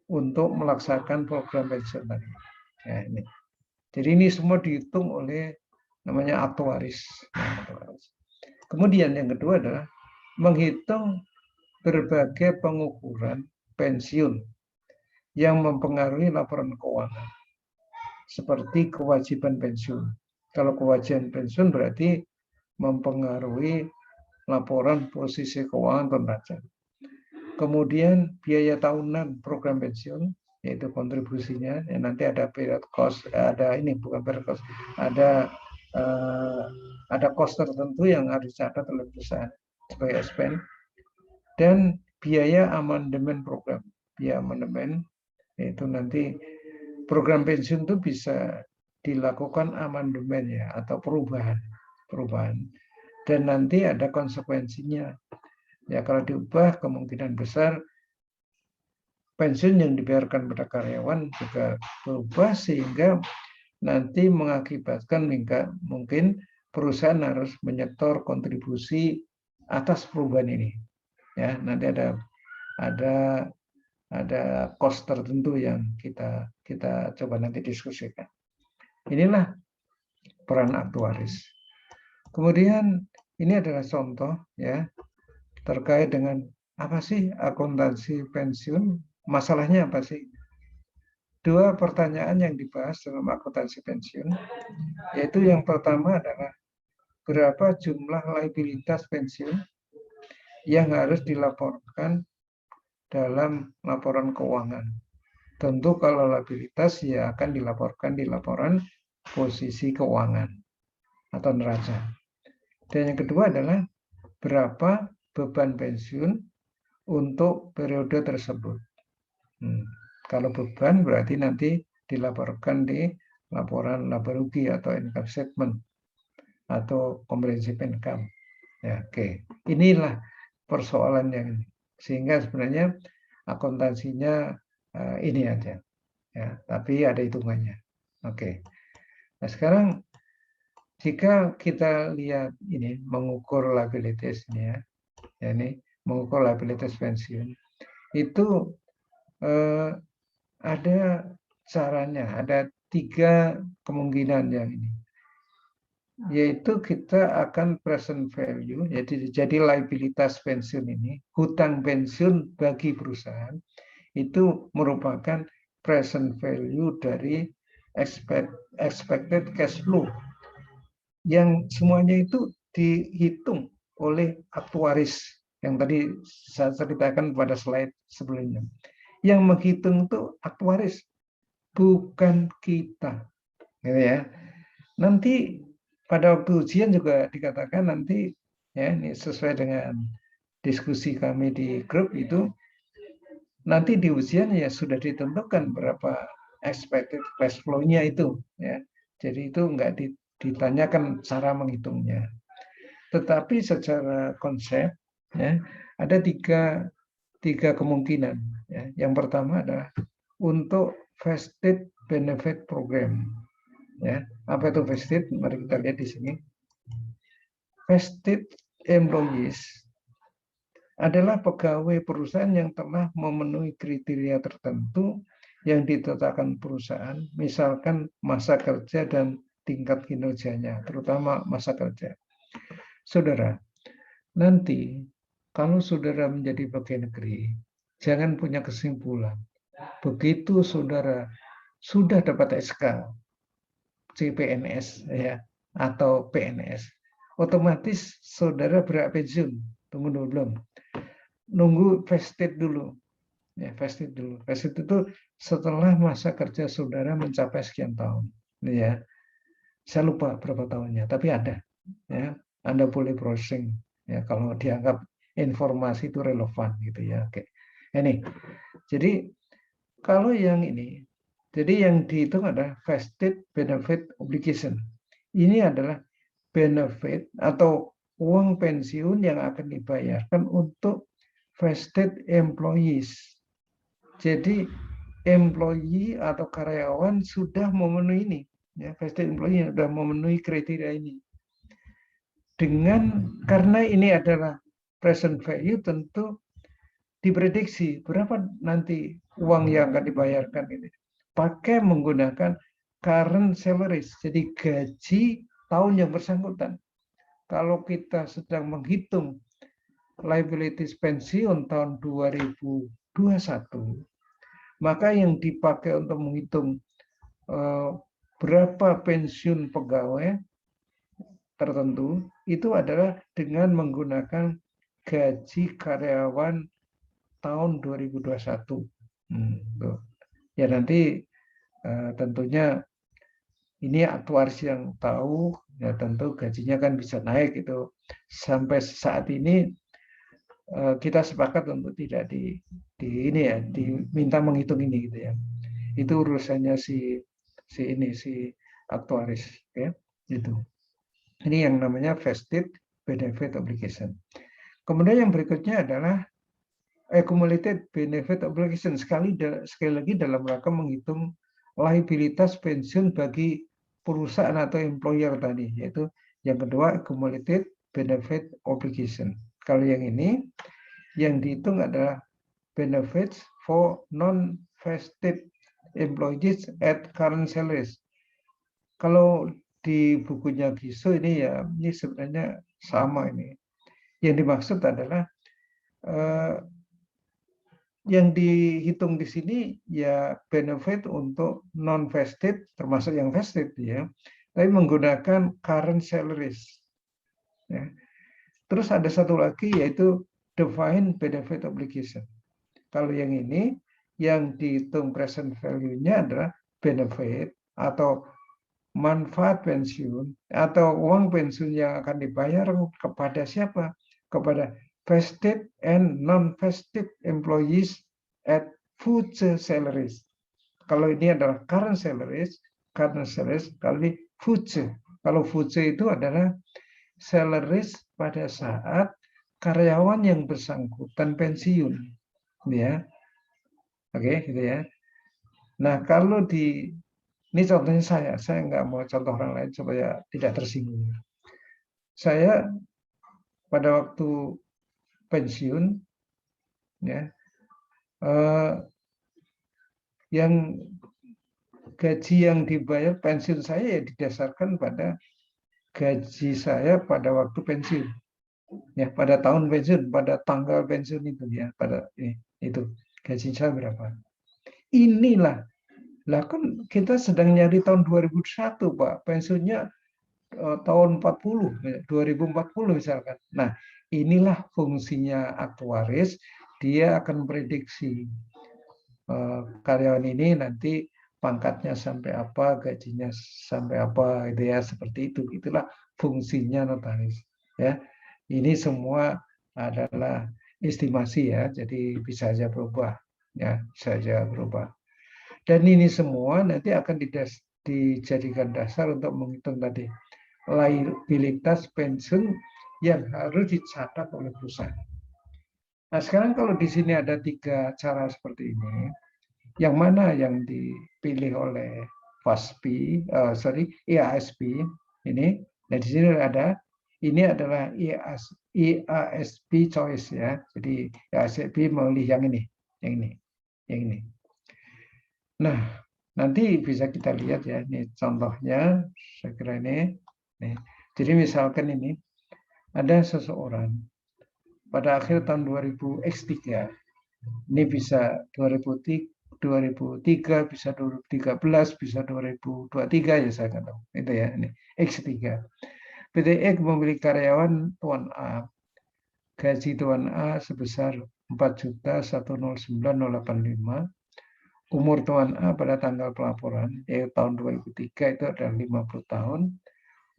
untuk melaksanakan program pensiun tadi. Ya, ini. Jadi ini semua dihitung oleh namanya aktuaris. Kemudian yang kedua adalah menghitung berbagai pengukuran pensiun yang mempengaruhi laporan keuangan. Seperti kewajiban pensiun. Kalau kewajiban pensiun berarti mempengaruhi laporan posisi keuangan pembaca. Kemudian biaya tahunan program pensiun, yaitu kontribusinya, ya nanti ada period cost, ada ini bukan period cost, ada cost tertentu yang harus dicatat oleh perusahaan sebagai expense, dan biaya amandemen program. Biaya amandemen itu nanti program pensiun itu bisa dilakukan amandemen ya atau perubahan, dan nanti ada konsekuensinya. Ya kalau diubah kemungkinan besar pensiun yang dibayarkan pada karyawan juga berubah sehingga nanti mengakibatkan mungkin perusahaan harus menyetor kontribusi atas perubahan ini. Ya, nanti ada ada cost tertentu yang kita coba nanti diskusikan. Inilah peran aktuaris. Kemudian ini adalah contoh ya terkait dengan apa sih akuntansi pensiun, masalahnya apa sih? Dua pertanyaan yang dibahas dalam akuntansi pensiun, yaitu yang pertama adalah berapa jumlah liabilitas pensiun yang harus dilaporkan dalam laporan keuangan. Tentu kalau liabilitas ya akan dilaporkan di laporan posisi keuangan atau neraca. Dan yang kedua adalah berapa beban pensiun untuk periode tersebut. Kalau beban berarti nanti dilaporkan di laporan laba rugi atau income statement atau comprehensive income. Ya, oke. Inilah persoalan yang sehingga sebenarnya akuntansinya ini aja. Ya, tapi ada hitungannya. Oke. Nah, sekarang jika kita lihat ini mengukur liabilities ya ini mengukur liabilitas pensiun itu ada caranya, ada 3 kemungkinan yang ini. Yaitu kita akan present value, jadi liabilitas pensiun ini, hutang pensiun bagi perusahaan, itu merupakan present value dari expected cash flow. Yang semuanya itu dihitung oleh aktuaris, yang tadi saya ceritakan pada slide sebelumnya. Yang menghitung itu aktuaris, bukan kita, gitu ya. Nanti pada waktu ujian juga dikatakan nanti ya ini sesuai dengan diskusi kami di grup itu nanti di ujian ya sudah ditentukan berapa expected cash flow-nya itu ya. Jadi itu enggak ditanyakan cara menghitungnya. Tetapi secara konsep ya ada tiga kemungkinan ya. Yang pertama adalah untuk vested benefit program ya. Apa itu vested? Mari kita lihat di sini. Vested employees adalah pegawai perusahaan yang telah memenuhi kriteria tertentu yang ditetapkan perusahaan, misalkan masa kerja dan tingkat kinerjanya, terutama masa kerja. Saudara, nanti kalau saudara menjadi pegawai negeri, jangan punya kesimpulan. Begitu saudara sudah dapat SK, CPNS ya atau PNS, otomatis saudara berhak pensiun. Tunggu dulu belum. Nunggu vested dulu. Ya, vested dulu. Vested itu setelah masa kerja saudara mencapai sekian tahun. Ya. Saya lupa berapa tahunnya, tapi ada. Ya. Anda boleh browsing ya kalau dianggap informasi itu relevan gitu ya. Oke. Ini. Jadi kalau yang ini, jadi yang dihitung adalah vested benefit obligation. Ini adalah benefit atau uang pensiun yang akan dibayarkan untuk vested employees. Jadi employee atau karyawan sudah memenuhi ini, ya, vested employee sudah memenuhi kriteria ini. Karena ini adalah present value, tentu diprediksi berapa nanti uang yang akan dibayarkan ini. Pakai menggunakan current salaries, jadi gaji tahun yang bersangkutan. Kalau kita sedang menghitung liabilities pensiun tahun 2021, maka yang dipakai untuk menghitung berapa pensiun pegawai tertentu itu adalah dengan menggunakan gaji karyawan tahun 2021. Ya nanti tentunya ini aktuaris yang tahu, ya tentu gajinya kan bisa naik itu. Sampai saat ini kita sepakat untuk tidak diminta menghitung ini gitu ya. Itu urusannya si aktuaris ya itu. Ini yang namanya vested benefit obligation. Kemudian yang berikutnya adalah accumulated benefit obligation, sekali lagi dalam rangka menghitung liabilitas pensiun bagi perusahaan atau employer tadi, yaitu yang kedua accumulated benefit obligation. Kalau yang ini yang dihitung adalah benefits for non-vested employees at current salaries. Kalau di bukunya Giso ini ya, ini sebenarnya sama ini. Yang dimaksud adalah yang dihitung di sini ya benefit untuk non-vested, termasuk yang vested ya, tapi menggunakan current salaries. Ya. Terus ada satu lagi yaitu defined benefit obligation. Kalau yang ini, yang dihitung present value-nya adalah benefit atau manfaat pensiun atau uang pensiun yang akan dibayar kepada siapa? Kepada vested and non-vested employees at future salaries. Kalau ini adalah current salaries, kalau ini future. Kalau future itu adalah salaries pada saat karyawan yang bersangkutan pensiun, ya. Oke, gitu ya. Nah, kalau ini contohnya saya nggak mau contoh orang lain supaya tidak tersinggung. Saya pada waktu pensiun, ya, yang gaji yang dibayar pensiun saya ya didasarkan pada gaji saya pada waktu pensiun, ya, pada tahun pensiun, pada tanggal pensiun itu ya, pada itu gaji saya berapa. Inilah, lah kan kita sedang nyari tahun 2001 Pak, pensiunnya tahun 2040 misalkan. Nah, inilah fungsinya aktuaris, dia akan prediksi karyawan ini nanti pangkatnya sampai apa, gajinya sampai apa, itu ya, seperti itu. Itulah fungsinya notaris. Ya, ini semua adalah estimasi ya, jadi bisa saja berubah, ya, bisa saja berubah. Dan ini semua nanti akan dijadikan dasar untuk menghitung tadi liabilitas pensiun yang harus dicatat oleh perusahaan. Nah, sekarang kalau di sini ada 3 cara seperti ini, yang mana yang dipilih oleh IASP ini? Nah, di sini ada, ini adalah IASP choice ya. Jadi IASP memilih yang ini, yang ini, yang ini. Nah, nanti bisa kita lihat ya, ini contohnya, saya kira ini. Nih. Jadi misalkan ini, ada seseorang pada akhir tahun 2000 X3, ini bisa 2003, bisa 2013, bisa 2023 ya saya nggak tahu. Itu ya, ini X3. PT X memiliki karyawan Tuan A. Gaji Tuan A sebesar 4.109.085. Umur Tuan A pada tanggal pelaporan, yaitu tahun 2003 itu adalah 50 tahun.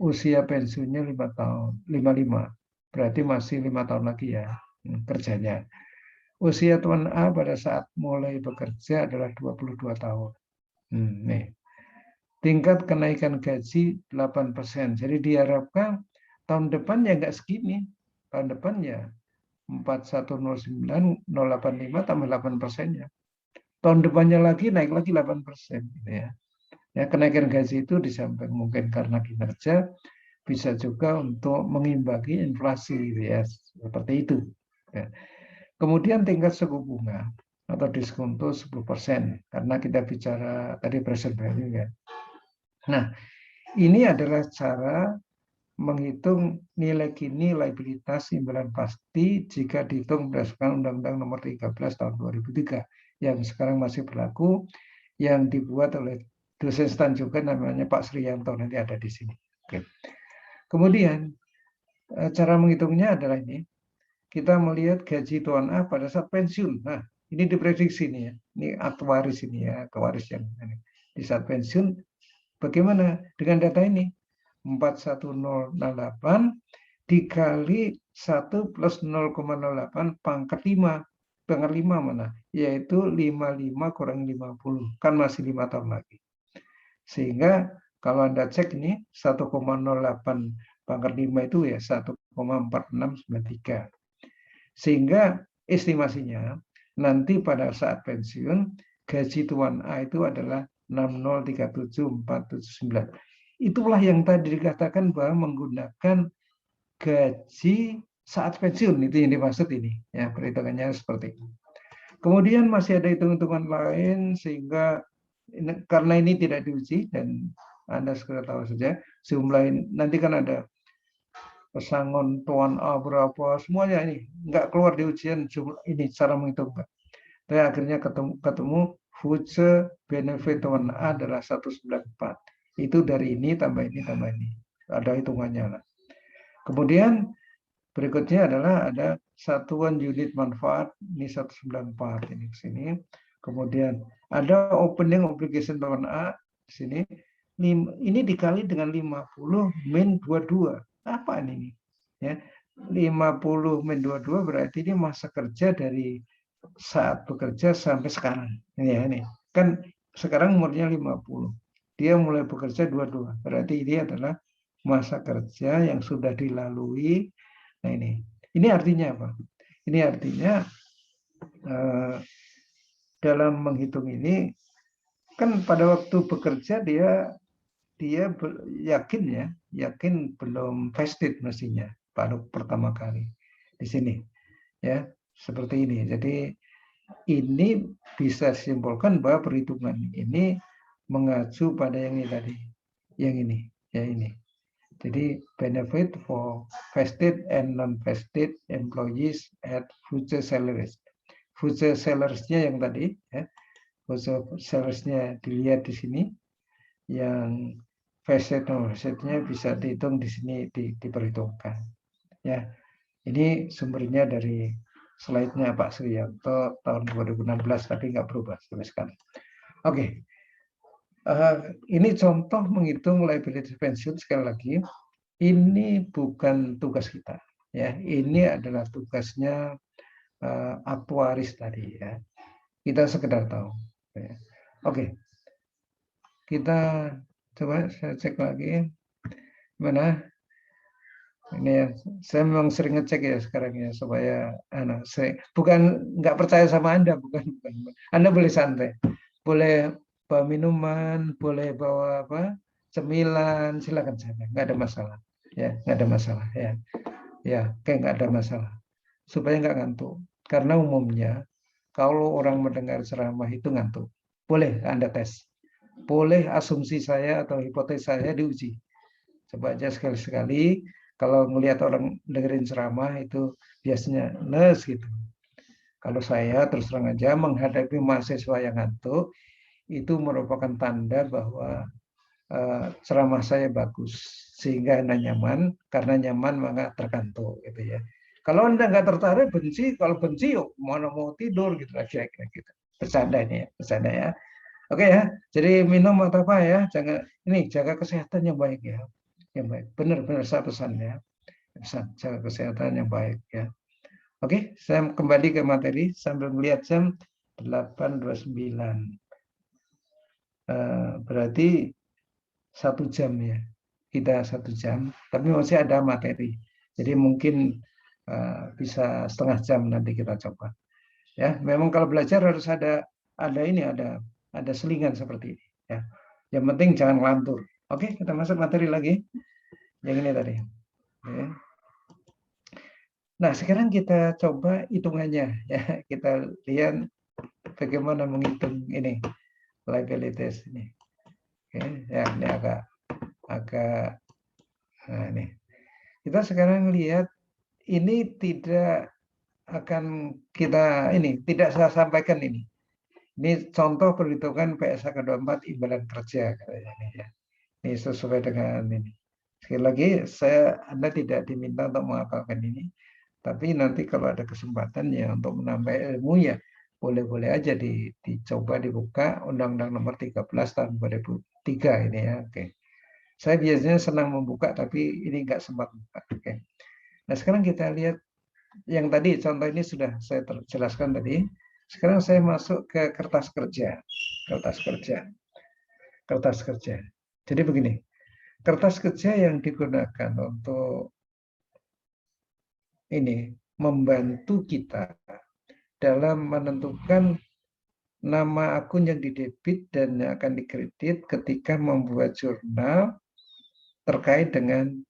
Usia pensiunnya 5 tahun, 55. Berarti masih 5 tahun lagi ya kerjanya. Usia Tuan A pada saat mulai bekerja adalah 22 tahun. Nih. Tingkat kenaikan gaji 8%. Jadi diharapkan tahun depan ya nggak segini. Tahun depan ya 4.109.085 tambah 8%-nya. Tahun depannya lagi naik lagi 8%. Gitu ya. Ya, kenaikan gaji itu di samping mungkin karena kinerja, bisa juga untuk mengimbangi inflasi, gitu ya, seperti itu. Ya. Kemudian tingkat suku bunga atau diskonto 10%, karena kita bicara tadi present value ya. Nah, ini adalah cara menghitung nilai kini liabilitas imbalan pasti jika dihitung berdasarkan Undang-Undang Nomor 13 Tahun 2003 yang sekarang masih berlaku, yang dibuat oleh dosen stan juga namanya Pak Sriyanto, nanti ada di sini. Oke. Kemudian cara menghitungnya adalah ini. Kita melihat gaji Tuan A pada saat pensiun. Nah, ini diprediksi nih ya. Ini aktuaris ini ya, aktuaris yang ini. Di saat pensiun bagaimana dengan data ini? 4.108 dikali 1 plus 0,08 pangkat 5. Pangkat 5 mana? Yaitu 55 kurang 50. Kan masih 5 tahun lagi. Sehingga kalau Anda cek ini 1,08 pangkat 5 itu ya 1,4693. Sehingga estimasinya nanti pada saat pensiun gaji Tuan A itu adalah 6037479. Itulah yang tadi dikatakan bahwa menggunakan gaji saat pensiun, itu yang dimaksud ini. Ya, perhitungannya seperti itu. Kemudian masih ada hitung-hitungan lain sehingga karena ini tidak diuji dan Anda sudah tahu saja jumlah ini nanti kan ada pesangon tuan A berapa semuanya ini nggak keluar di ujian jumlah ini cara menghitung. Tapi akhirnya ketemu future benefit tuan A adalah 194. Itu dari ini tambah ini tambah ini. Ada hitungannya lah. Kemudian berikutnya adalah ada satuan unit manfaat, ini 194 ini ke sini. Kemudian ada opening obligation tuan A di sini. Ini dikali dengan 50 min 22. Apa ini? Ya, 50 min 22 berarti ini masa kerja dari saat bekerja sampai sekarang. Ini ya, ini. Kan sekarang umurnya 50. Dia mulai bekerja 22. Berarti ini adalah masa kerja yang sudah dilalui. Nah ini artinya apa? Ini artinya dalam menghitung ini kan pada waktu bekerja dia yakin belum vested mestinya baru pertama kali di sini ya seperti ini. Jadi ini bisa simpulkan bahwa perhitungan ini mengacu pada yang ini tadi, yang ini ya ini. Jadi benefit for vested and non-vested employees at future salaries. Future salaries-nya yang tadi, ya, future salaries-nya dilihat di sini, yang vested non-vested-nya bisa dihitung di sini diperhitungkan. Ya, ini sumbernya dari slide-nya Pak Suryanto tahun 2016, tapi nggak berubah sampai sekarang. Oke. Ini contoh menghitung liability pensiun sekali lagi. Ini bukan tugas kita, ya. Ini adalah tugasnya aktuaris tadi, ya. Kita sekedar tahu. Ya. Oke, kita coba saya cek lagi. Mana? Ini ya, saya memang sering ngecek ya sekarang ya supaya saya bukan nggak percaya sama Anda, bukan. Anda boleh santai, boleh bawa minuman, boleh bawa apa cemilan, silakan saja, nggak ada masalah, ya nggak ada masalah ya, ya kayak nggak ada masalah supaya nggak ngantuk. Karena umumnya kalau orang mendengar ceramah itu ngantuk, boleh Anda tes, boleh asumsi saya atau hipotesis saya diuji. Coba aja sekali-sekali kalau melihat orang dengerin ceramah itu biasanya nes gitu. Kalau saya terus terang aja menghadapi mahasiswa yang ngantuk, itu merupakan tanda bahwa ceramah saya bagus sehingga Anda nyaman, karena nyaman maka terkantuk gitu ya. Kalau Anda nggak tertarik benci, kalau benci yuk mana mau tidur gitu lah kira-kira gitu. Bercanda ini ya, bercanda ya. Oke ya, jadi minum atau apa ya, jangan ini jaga kesehatan yang baik ya. Yang baik, benar-benar saya pesan ya. Pesan jaga kesehatan yang baik ya. Oke, saya kembali ke materi sambil melihat jam 8.29. Berarti 1 jam ya, kita 1 jam, tapi masih ada materi. Jadi mungkin bisa setengah jam nanti kita coba. Ya, memang kalau belajar harus ada ini, ada selingan seperti ini. Ya, yang penting jangan ngelantur. Oke, kita masuk materi lagi. Yang ini tadi. Oke. Nah, sekarang kita coba hitungannya. Ya, kita lihat bagaimana menghitung ini liabilities ini. Oke, ya ini agak nah ini. Kita sekarang lihat ini tidak akan kita ini tidak saya sampaikan ini. Ini contoh perhitungan PSH ke-24 imbalan kerja katanya ini ya. Ini sesuai dengan ini. Sekali lagi Anda tidak diminta untuk menghafalkan ini, tapi nanti kalau ada kesempatan ya untuk menambah ilmu ya boleh-boleh aja dicoba dibuka Undang-Undang Nomor 13 tahun 2003 ini ya. Oke. Saya biasanya senang membuka tapi ini nggak sempat buka. Oke. Nah sekarang kita lihat yang tadi contoh ini sudah saya jelaskan tadi. Sekarang saya masuk ke kertas kerja. Kertas kerja. Jadi begini, kertas kerja yang digunakan untuk ini membantu kita dalam menentukan nama akun yang didebit dan yang akan dikredit ketika membuat jurnal terkait dengan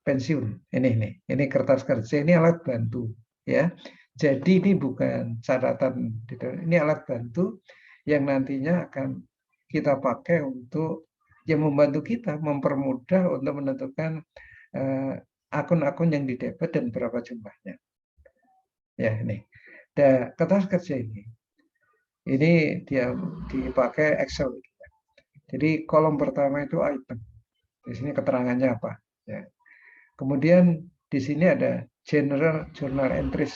pensiun. Ini kertas kerja, ini alat bantu ya. Jadi ini bukan catatan, ini alat bantu yang nantinya akan kita pakai untuk yang membantu kita mempermudah untuk menentukan akun-akun yang didebit dan berapa jumlahnya. Ya ini, kertas kerja ini dia dipakai Excel. Jadi kolom pertama itu item, di sini keterangannya apa. Ya. Kemudian di sini ada general journal entries.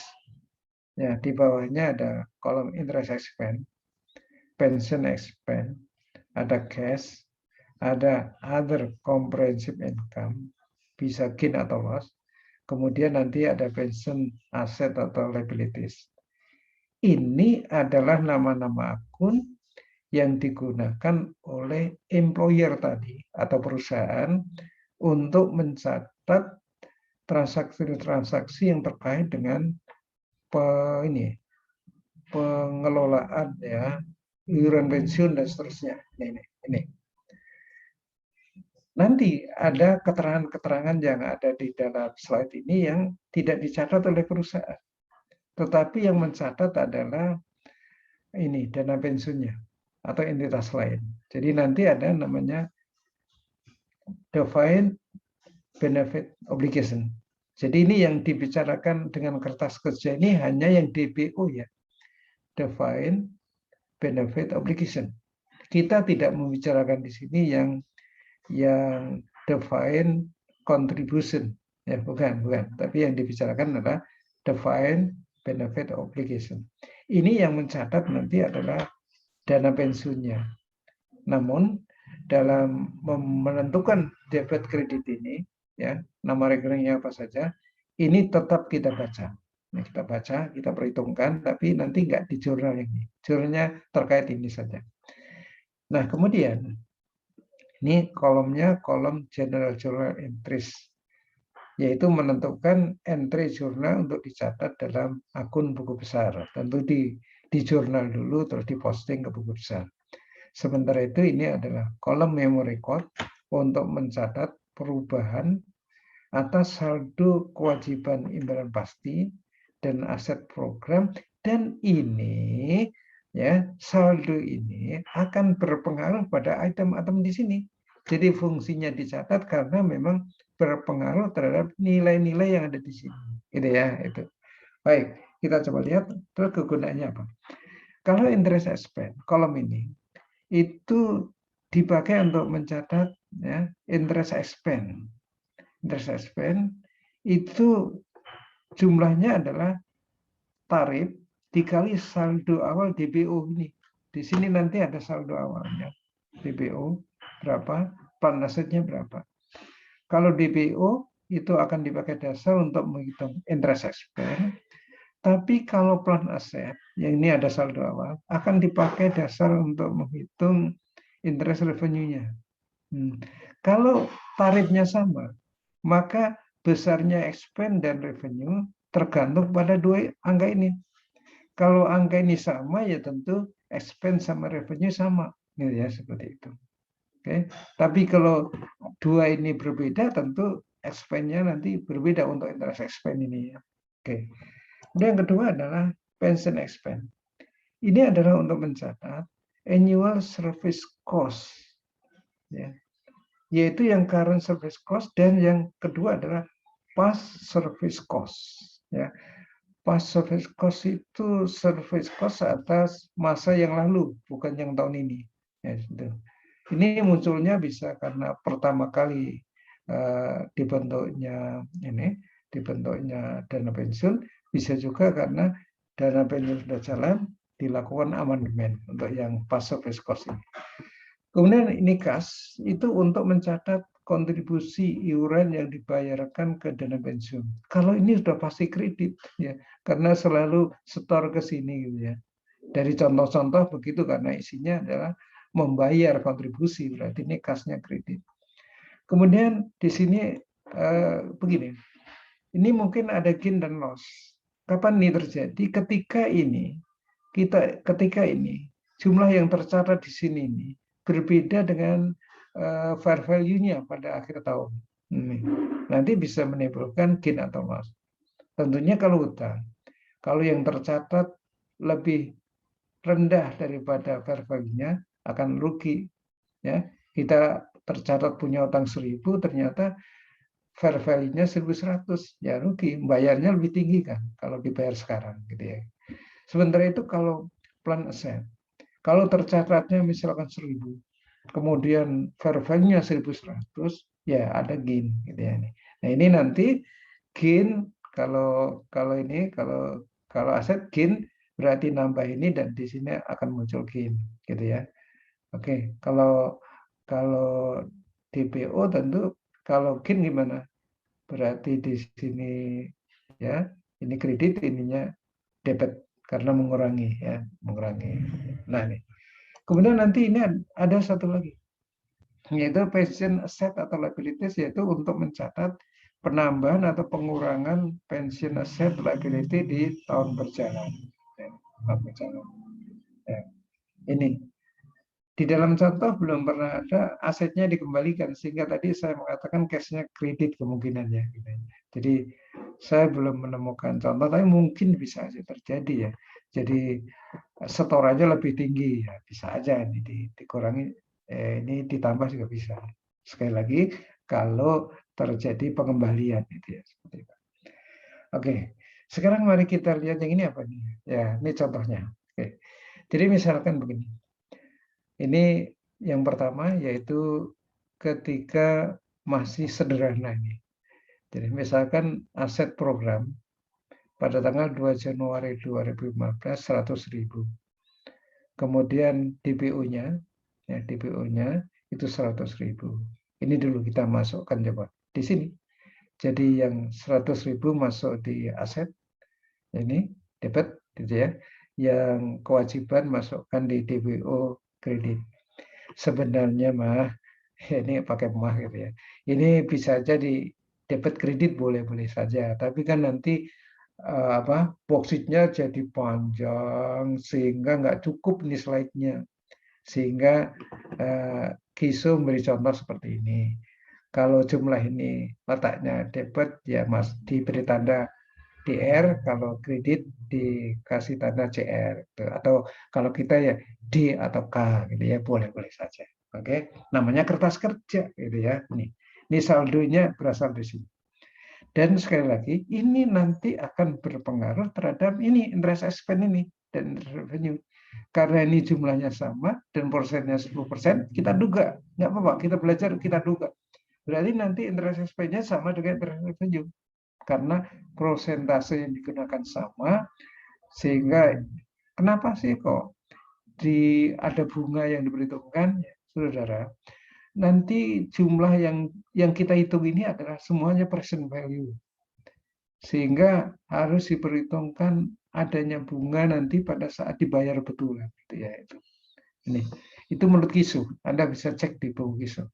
Ya, di bawahnya ada kolom interest expense, pension expense, ada cash, ada other comprehensive income, bisa gain atau loss. Kemudian nanti ada pension asset atau liabilities. Ini adalah nama-nama akun yang digunakan oleh employer tadi atau perusahaan untuk mencatat transaksi-transaksi yang terkait dengan pengelolaan ya, iuran pensiun dan seterusnya. Ini. Nanti ada keterangan-keterangan yang ada di dalam slide ini yang tidak dicatat oleh perusahaan. Tetapi yang mencatat adalah ini dana pensiunnya atau entitas lain. Jadi nanti ada namanya defined benefit obligation. Jadi ini yang dibicarakan dengan kertas kerja ini hanya yang DBO ya. Defined benefit obligation. Kita tidak membicarakan di sini yang define contribution, ya bukan. Tapi yang dibicarakan adalah define benefit obligation. Ini yang mencatat nanti adalah dana pensiunnya. Namun dalam menentukan debit kredit ini, ya nama rekeningnya apa saja, ini tetap kita baca. Kita baca, kita perhitungkan, tapi nanti nggak di jurnal ini. Jurnalnya terkait ini saja. Nah, kemudian ini kolomnya kolom general journal entries, yaitu menentukan entry jurnal untuk dicatat dalam akun buku besar. Tentu di jurnal dulu terus diposting ke buku besar. Sementara itu ini adalah kolom memo record untuk mencatat perubahan atas saldo kewajiban imbalan pasti dan aset program, dan ini ya saldo ini akan berpengaruh pada item-item di sini. Jadi fungsinya dicatat karena memang berpengaruh terhadap nilai-nilai yang ada di sini. Gitu ya, itu. Baik, kita coba lihat terus kegunaannya apa. Kalau interest expense kolom ini itu dipakai untuk mencatat ya interest expense. Interest expense itu jumlahnya adalah tarif dikali saldo awal DBO ini. Di sini nanti ada saldo awalnya. DBO berapa, plan asetnya berapa. Kalau DBO itu akan dipakai dasar untuk menghitung interest expense. Tapi kalau plan aset, yang ini ada saldo awal, akan dipakai dasar untuk menghitung interest revenue-nya. Kalau tarifnya sama, maka besarnya expense dan revenue tergantung pada dua angka ini. Kalau angka ini sama, ya tentu expense sama revenue sama, gitu ya, seperti itu. Oke. Tapi kalau dua ini berbeda, tentu expense-nya nanti berbeda untuk interest expense ini. Oke. Kemudian yang kedua adalah pension expense. Ini adalah untuk mencatat annual service cost, ya, yaitu yang current service cost, dan yang kedua adalah past service cost. Ya. Past service cost itu service cost atas masa yang lalu, bukan yang tahun ini. Ya, gitu. Ini munculnya bisa karena pertama kali dibentuknya dana pensiun, bisa juga karena dana pensiun sudah jalan dilakukan amandemen untuk yang past service cost ini. Kemudian ini kas itu untuk mencatat kontribusi iuran yang dibayarkan ke dana pensiun. Kalau ini sudah pasti kredit ya, karena selalu setor ke sini gitu ya. Dari contoh-contoh begitu karena isinya adalah membayar kontribusi, berarti ini kasnya kredit. Kemudian di sini begini, ini mungkin ada gain dan loss. Kapan ini terjadi? Ketika ini jumlah yang tercatat di sini ini berbeda dengan fair value-nya pada akhir tahun. Nanti bisa menimbulkan gain atau loss. Tentunya kalau utang. Kalau yang tercatat lebih rendah daripada fair value-nya akan rugi. Ya, kita tercatat punya utang 1.000, ternyata fair value-nya 1.100, ya rugi. Bayarnya lebih tinggi kan kalau dibayar sekarang, gitu ya. Sementara itu kalau plan aset, kalau tercatatnya misalkan 1.000, kemudian fair value-nya 1.100, ya ada gain, gitu ya. Nah ini nanti gain kalau aset gain berarti nambah ini dan di sini akan muncul gain, gitu ya. Oke, kalau DPO tentu kalau gain gimana? Berarti di sini ya ini kredit, ininya debit karena mengurangi ya, mengurangi. Nah nih, kemudian nanti ini ada satu lagi, yaitu pension asset atau liabilities, yaitu untuk mencatat penambahan atau pengurangan pension asset liability di tahun berjalan. Ya, ini di dalam contoh belum pernah ada asetnya dikembalikan, sehingga tadi saya mengatakan cashnya kredit kemungkinannya. Jadi saya belum menemukan contoh, tapi mungkin bisa aja terjadi ya. Jadi setorannya lebih tinggi ya, bisa aja ini dikurangi, ini ditambah juga bisa. Sekali lagi kalau terjadi pengembalian itu ya, seperti itu. Oke, sekarang mari kita lihat yang ini apa nih? Ya, ini contohnya. Oke. Jadi misalkan begini. Ini yang pertama yaitu ketika masih sederhana ini. Jadi misalkan aset program pada tanggal 2 Januari 2015 100.000. Kemudian DPO-nya, ya DPO-nya itu 100.000. Ini dulu kita masukkan coba di sini. Jadi yang 100.000 masuk di aset, ini debit, gitu ya. Yang kewajiban masukkan di DPO kredit. Sebenarnya mah ini pakai mah gitu ya. Ini bisa jadi debit kredit boleh-boleh saja, tapi kan nanti worksheet-nya jadi panjang sehingga nggak cukup nih slide-nya. Sehingga Kiso memberi contoh seperti ini. Kalau jumlah ini letaknya debit ya Mas diberi tanda DR, kalau kredit dikasih tanda CR gitu. Atau kalau kita ya D atau K gitu ya, boleh-boleh saja. Oke, namanya kertas kerja gitu ya. Ini saldonya berasal dari sini. Dan sekali lagi ini nanti akan berpengaruh terhadap ini interest expense ini dan revenue. Karena ini jumlahnya sama dan persennya 10%, kita duga. Nggak apa-apa, kita belajar, kita duga. Berarti nanti interest expense-nya sama dengan interest revenue. Karena prosentase yang digunakan sama, sehingga kenapa sih kok ada bunga yang diperhitungkan, saudara? Nanti jumlah yang kita hitung ini adalah semuanya present value, sehingga harus diperhitungkan adanya bunga nanti pada saat dibayar betulan, gitu ya itu. Ini itu menurut Kiso, Anda bisa cek di buku Kiso.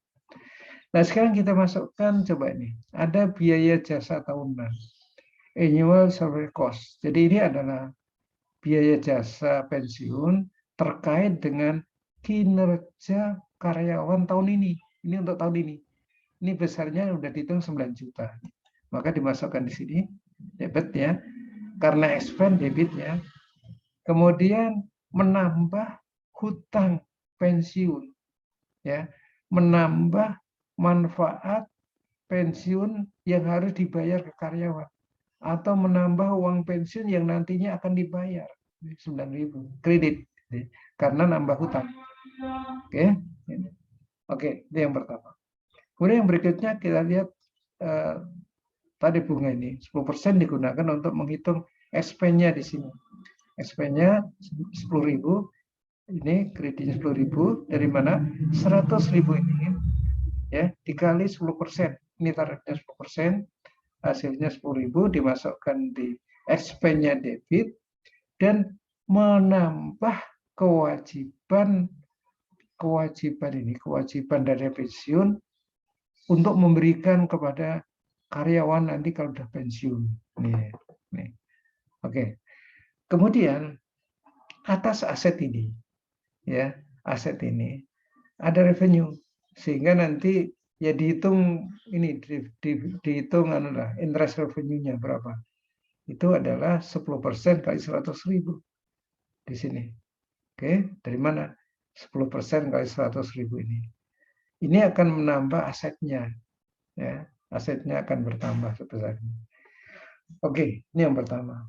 Nah sekarang kita masukkan coba ini, ada biaya jasa tahunan. Annual survey cost. Jadi ini adalah biaya jasa pensiun terkait dengan kinerja karyawan tahun ini. Ini untuk tahun ini. Ini besarnya udah dihitung 9 juta. Maka dimasukkan di sini debit ya. Karena expense debit ya. Kemudian menambah hutang pensiun ya. Menambah manfaat pensiun yang harus dibayar ke karyawan, atau menambah uang pensiun yang nantinya akan dibayar 9.000 kredit karena nambah hutang. Oke, itu yang pertama. Kemudian yang berikutnya kita lihat tadi bunga ini 10% digunakan untuk menghitung expense-nya di sini. Expense-nya 10.000, ini kreditnya 10.000, dari mana 100.000 ini ya dikali 10%. Ini tarifnya 10%. Hasilnya 10.000 dimasukkan di expense-nya debit dan menambah kewajiban dari pensiun untuk memberikan kepada karyawan nanti kalau sudah pensiun. Nih. Oke. Kemudian atas aset ini ya, aset ini ada revenue, sehingga nanti ya dihitung ini dihitung interest revenue-nya berapa. itu adalah 10% kali 100.000 di sini. Oke, dari mana? 10% kali 100.000 ini. Ini akan menambah asetnya, ya. Asetnya akan bertambah sebesar ini. Oke, ini yang pertama.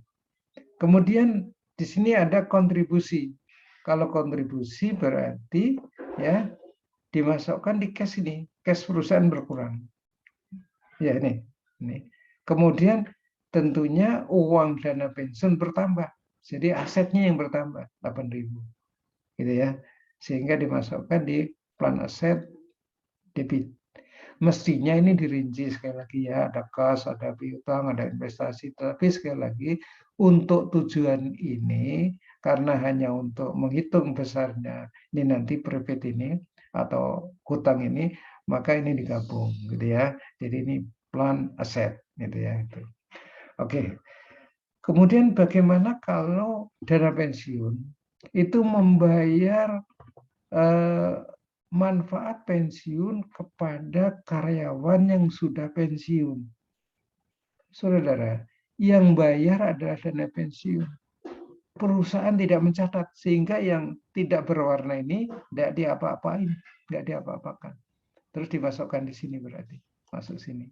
Kemudian di sini ada kontribusi. Kalau kontribusi berarti ya dimasukkan di cash ini, cash perusahaan berkurang. Ya ini. Kemudian tentunya uang dana pensiun bertambah. Jadi asetnya yang bertambah 8.000. Gitu ya. Sehingga dimasukkan di plan aset debit. Mestinya ini dirinci sekali lagi ya, ada kas, ada piutang, ada investasi. Tapi sekali lagi untuk tujuan ini, karena hanya untuk menghitung besarnya ini nanti profit ini atau hutang ini, maka ini digabung gitu ya. Jadi ini plan aset gitu ya. Oke. Kemudian bagaimana kalau dana pensiun itu membayar manfaat pensiun kepada karyawan yang sudah pensiun. Saudara, yang bayar adalah dana pensiun. Perusahaan tidak mencatat, sehingga yang tidak berwarna ini tidak diapa-apain, tidak diapa-apakan. Terus dimasukkan di sini berarti, masuk sini,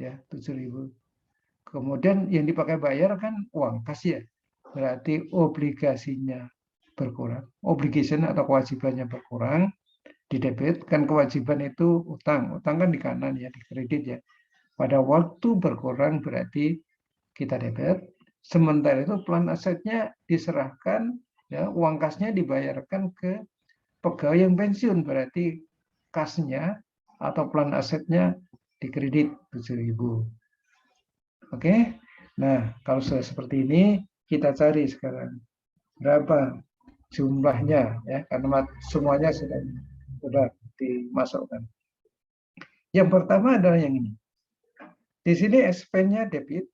ya 7.000. Kemudian yang dipakai bayar kan uang kas ya, berarti obligasinya berkurang, obligation atau kewajibannya berkurang. Di debit kan kewajiban itu utang kan di kanan ya, di kredit ya. Pada waktu berkurang berarti kita debit, sementara itu plan asetnya diserahkan ya, uang kasnya dibayarkan ke pegawai yang pensiun, berarti kasnya atau plan asetnya di kredit 7.000. Oke. Nah, kalau sudah seperti ini kita cari sekarang berapa jumlahnya ya, karena semuanya sudah dimasukkan. Yang pertama adalah yang ini. Di sini expense-nya debit,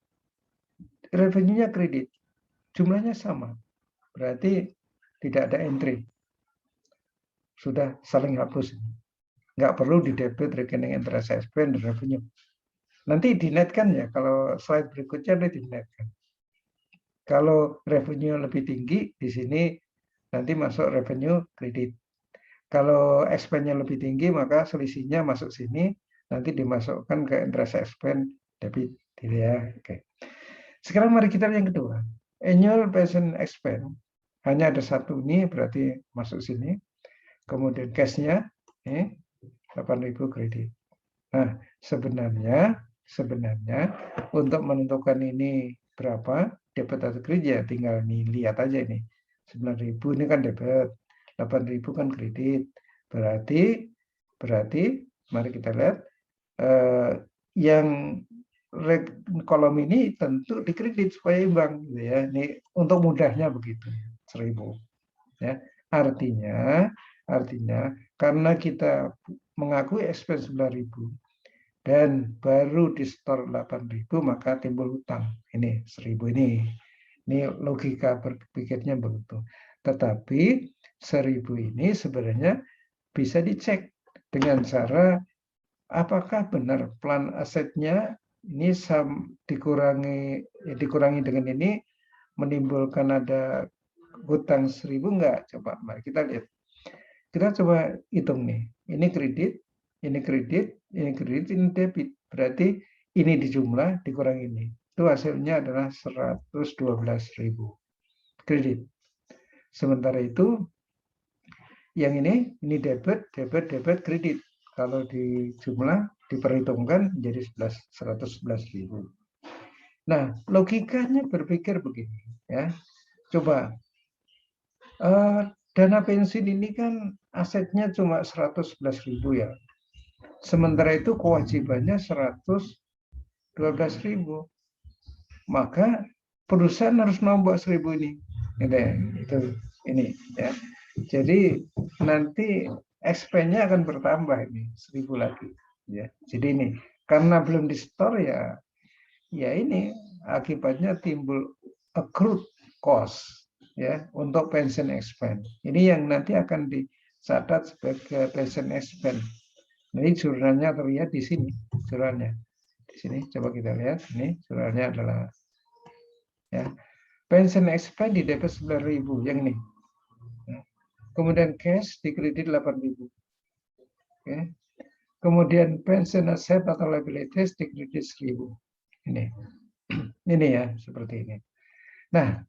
revenue-nya kredit. Jumlahnya sama. Berarti tidak ada entry. Sudah saling hapus. Nggak perlu di debit rekening interest expense revenue. Nanti dinetkan ya, kalau slide berikutnya nanti dinetkan. Kalau revenue lebih tinggi, di sini nanti masuk revenue kredit. Kalau expense-nya lebih tinggi, maka selisihnya masuk sini, nanti dimasukkan ke interest expense debit. Gitu ya. Oke. Sekarang mari kita lihat yang kedua. Annual pension expense. Hanya ada satu ini, berarti masuk sini. Kemudian cash-nya, 8.000 kredit. Nah, sebenarnya untuk menentukan ini berapa, debit atau kredit, ya tinggal nih, lihat aja ini. 9.000 ini kan debit. 8.000 kan kredit. Berarti mari kita lihat yang kolom ini tentu dikredit supaya imbang gitu ya. Ini untuk mudahnya begitu. 1.000 ya. Artinya karena kita mengakui expense 9.000 dan baru di store 8.000 maka timbul hutang. Ini 1.000 ini. Ini logika berpikirnya begitu. Tetapi 1.000 ini sebenarnya bisa dicek dengan cara apakah benar plan asetnya ini dikurangi dengan ini menimbulkan ada hutang 1.000 enggak? Coba mari kita lihat. Kita coba hitung nih. Ini kredit, ini debit. Berarti ini dijumlah dikurangi ini. Itu hasilnya adalah 112.000 kredit. Sementara itu yang ini debit, kredit. Kalau dijumlah diperhitungkan menjadi 111.000. Nah, logikanya berpikir begini ya. Coba dana pensiun ini kan asetnya cuma 111.000 ya. Sementara itu kewajibannya 112.000. Maka perusahaan harus nombok 1.000 ini. Ini ya. Jadi nanti expense-nya akan bertambah ini 1.000 lagi ya. Jadi ini karena belum di store ya ini akibatnya timbul accrued cost ya untuk pension expense. Ini yang nanti akan dicatat sebagai pension expense. Ini jurnalnya terlihat di sini, jurnalnya. Di sini coba kita lihat, ini jurnalnya adalah Ya. Pension expense di debit 9.000 yang ini. Ya. Kemudian cash di kredit 8.000. Oke. Kemudian pension asset atau liabilities di kredit 1.000. Ini ya, seperti ini. Nah,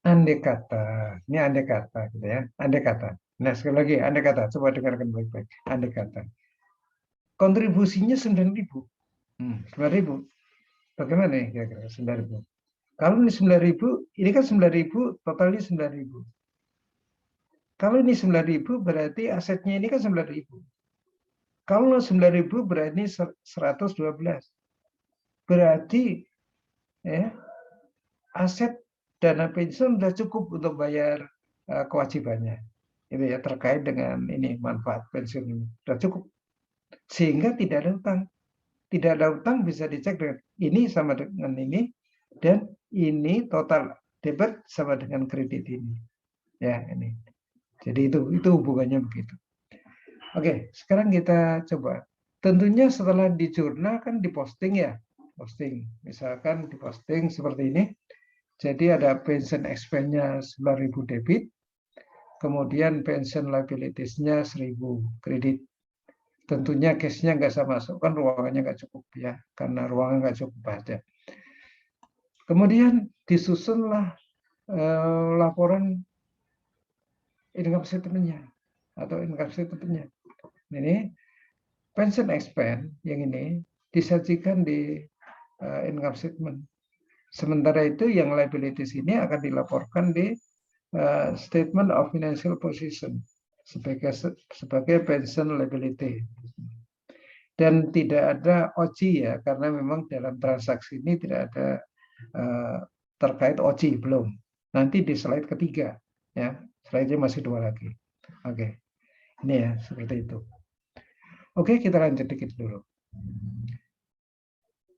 andai kata, ini andai kata gitu ya, andai kata. Nah, sekali lagi andai kata, coba dengarkan baik-baik. Andai kata. Kontribusinya 9.000. 9.000. Bagaimana ya kira-kira 9.000? Kalau ini 9.000, ini kan 9.000, totalnya 9.000. Kalau ini 9.000 berarti asetnya ini kan 9.000. Kalau 9.000 berarti 112. Berarti ya, aset dana pensiun sudah cukup untuk bayar kewajibannya. Itu ya, terkait dengan ini manfaat pensiun ini. Sudah cukup. Sehingga tidak ada utang. Tidak ada utang bisa dicek dengan ini sama dengan ini, dan ini total debit sama dengan kredit ini. Ya, ini. Jadi itu hubungannya begitu. Oke, sekarang kita coba. Tentunya setelah di jurnal kan diposting ya. Posting. Misalkan diposting seperti ini. Jadi ada pension expense-nya 9.000 debit, kemudian pension liabilities-nya 1.000 kredit. Tentunya cash-nya nggak saya masukkan, ruangannya nggak cukup ya, karena ruangan nggak cukup aja. Kemudian disusunlah laporan income statement-nya atau income statement-nya. Ini pension expense yang ini disajikan di income statement. Sementara itu yang liabilities ini akan dilaporkan di statement of financial position sebagai pension liability. Dan tidak ada OCI ya, karena memang dalam transaksi ini tidak ada terkait OCI, belum. Nanti di slide ketiga ya, slide-nya masih 2 lagi. Oke, ini ya seperti itu. Oke, kita lanjut dikit dulu.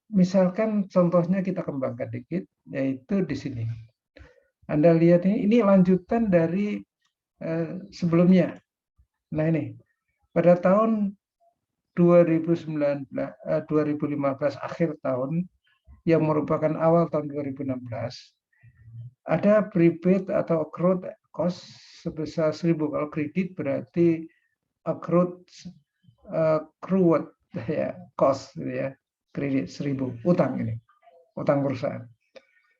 Misalkan contohnya kita kembangkan dikit, yaitu di sini. Anda lihat ini lanjutan dari sebelumnya. Nah ini, pada tahun 2015 akhir tahun, yang merupakan awal tahun 2016, ada prepaid atau accrued cost sebesar 1.000. Kalau kredit berarti accrued ya, cost ya, kredit 1.000, utang ini, utang perusahaan.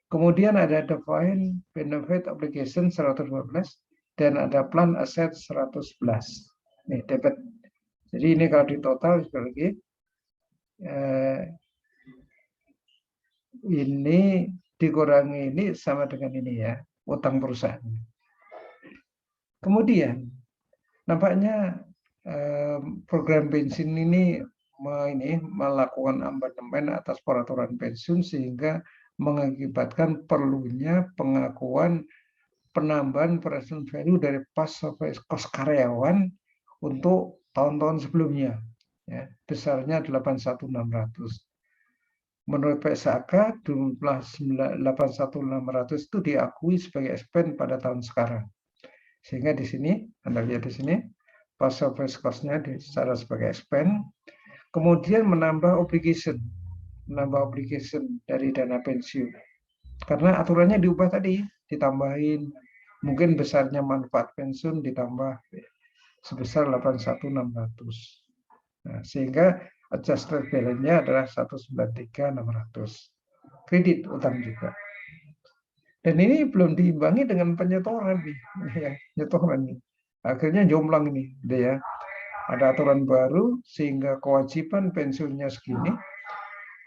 Kemudian ada defined benefit obligation 112 dan ada plan aset 111. Nih debit. Jadi ini kalau di total sekali lagi ini dikurangi ini sama dengan ini ya, utang perusahaan. Kemudian nampaknya program pensiun ini melakukan amandemen atas peraturan pensiun sehingga mengakibatkan perlunya pengakuan penambahan present value dari past service cost karyawan untuk tahun-tahun sebelumnya ya, besarnya 81.600. Menurut PSAK, jumlah 81.600 itu diakui sebagai expense pada tahun sekarang. Sehingga di sini, Anda lihat di sini, past service cost-nya secara sebagai expense. Kemudian menambah obligation dari dana pensiun. Karena aturannya diubah tadi, ditambahin, mungkin besarnya manfaat pensiun ditambah sebesar 81.600. Nah, sehingga adjusted balance-nya adalah 193.600. Kredit utang juga. Dan ini belum diimbangi dengan penyetoran nih, ya, nyetoran nih. Akhirnya jomplang ini, ya. Ada aturan baru sehingga kewajiban pensiunnya segini,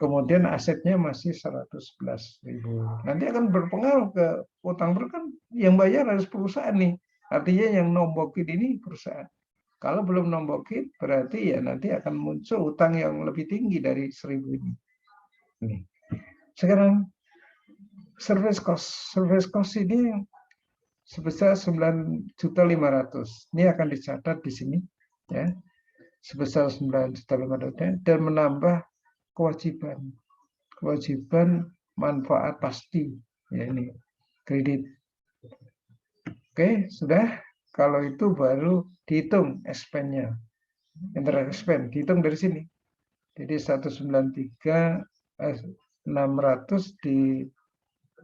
kemudian asetnya masih 111.000. Nanti akan berpengaruh ke utang kan yang bayar harus perusahaan nih. Artinya yang nombokin ini perusahaan. Kalau belum nombokin berarti ya nanti akan muncul utang yang lebih tinggi dari 1.000 ini. Sekarang service cost ini sebesar 9.500.000. Ini akan dicatat di sini ya. Sebesar 9.500.000 dan menambah kewajiban manfaat pasti ya, ini kredit. Oke, sudah. Kalau itu baru dihitung expense-nya. Interest expense dihitung dari sini. Jadi 193.600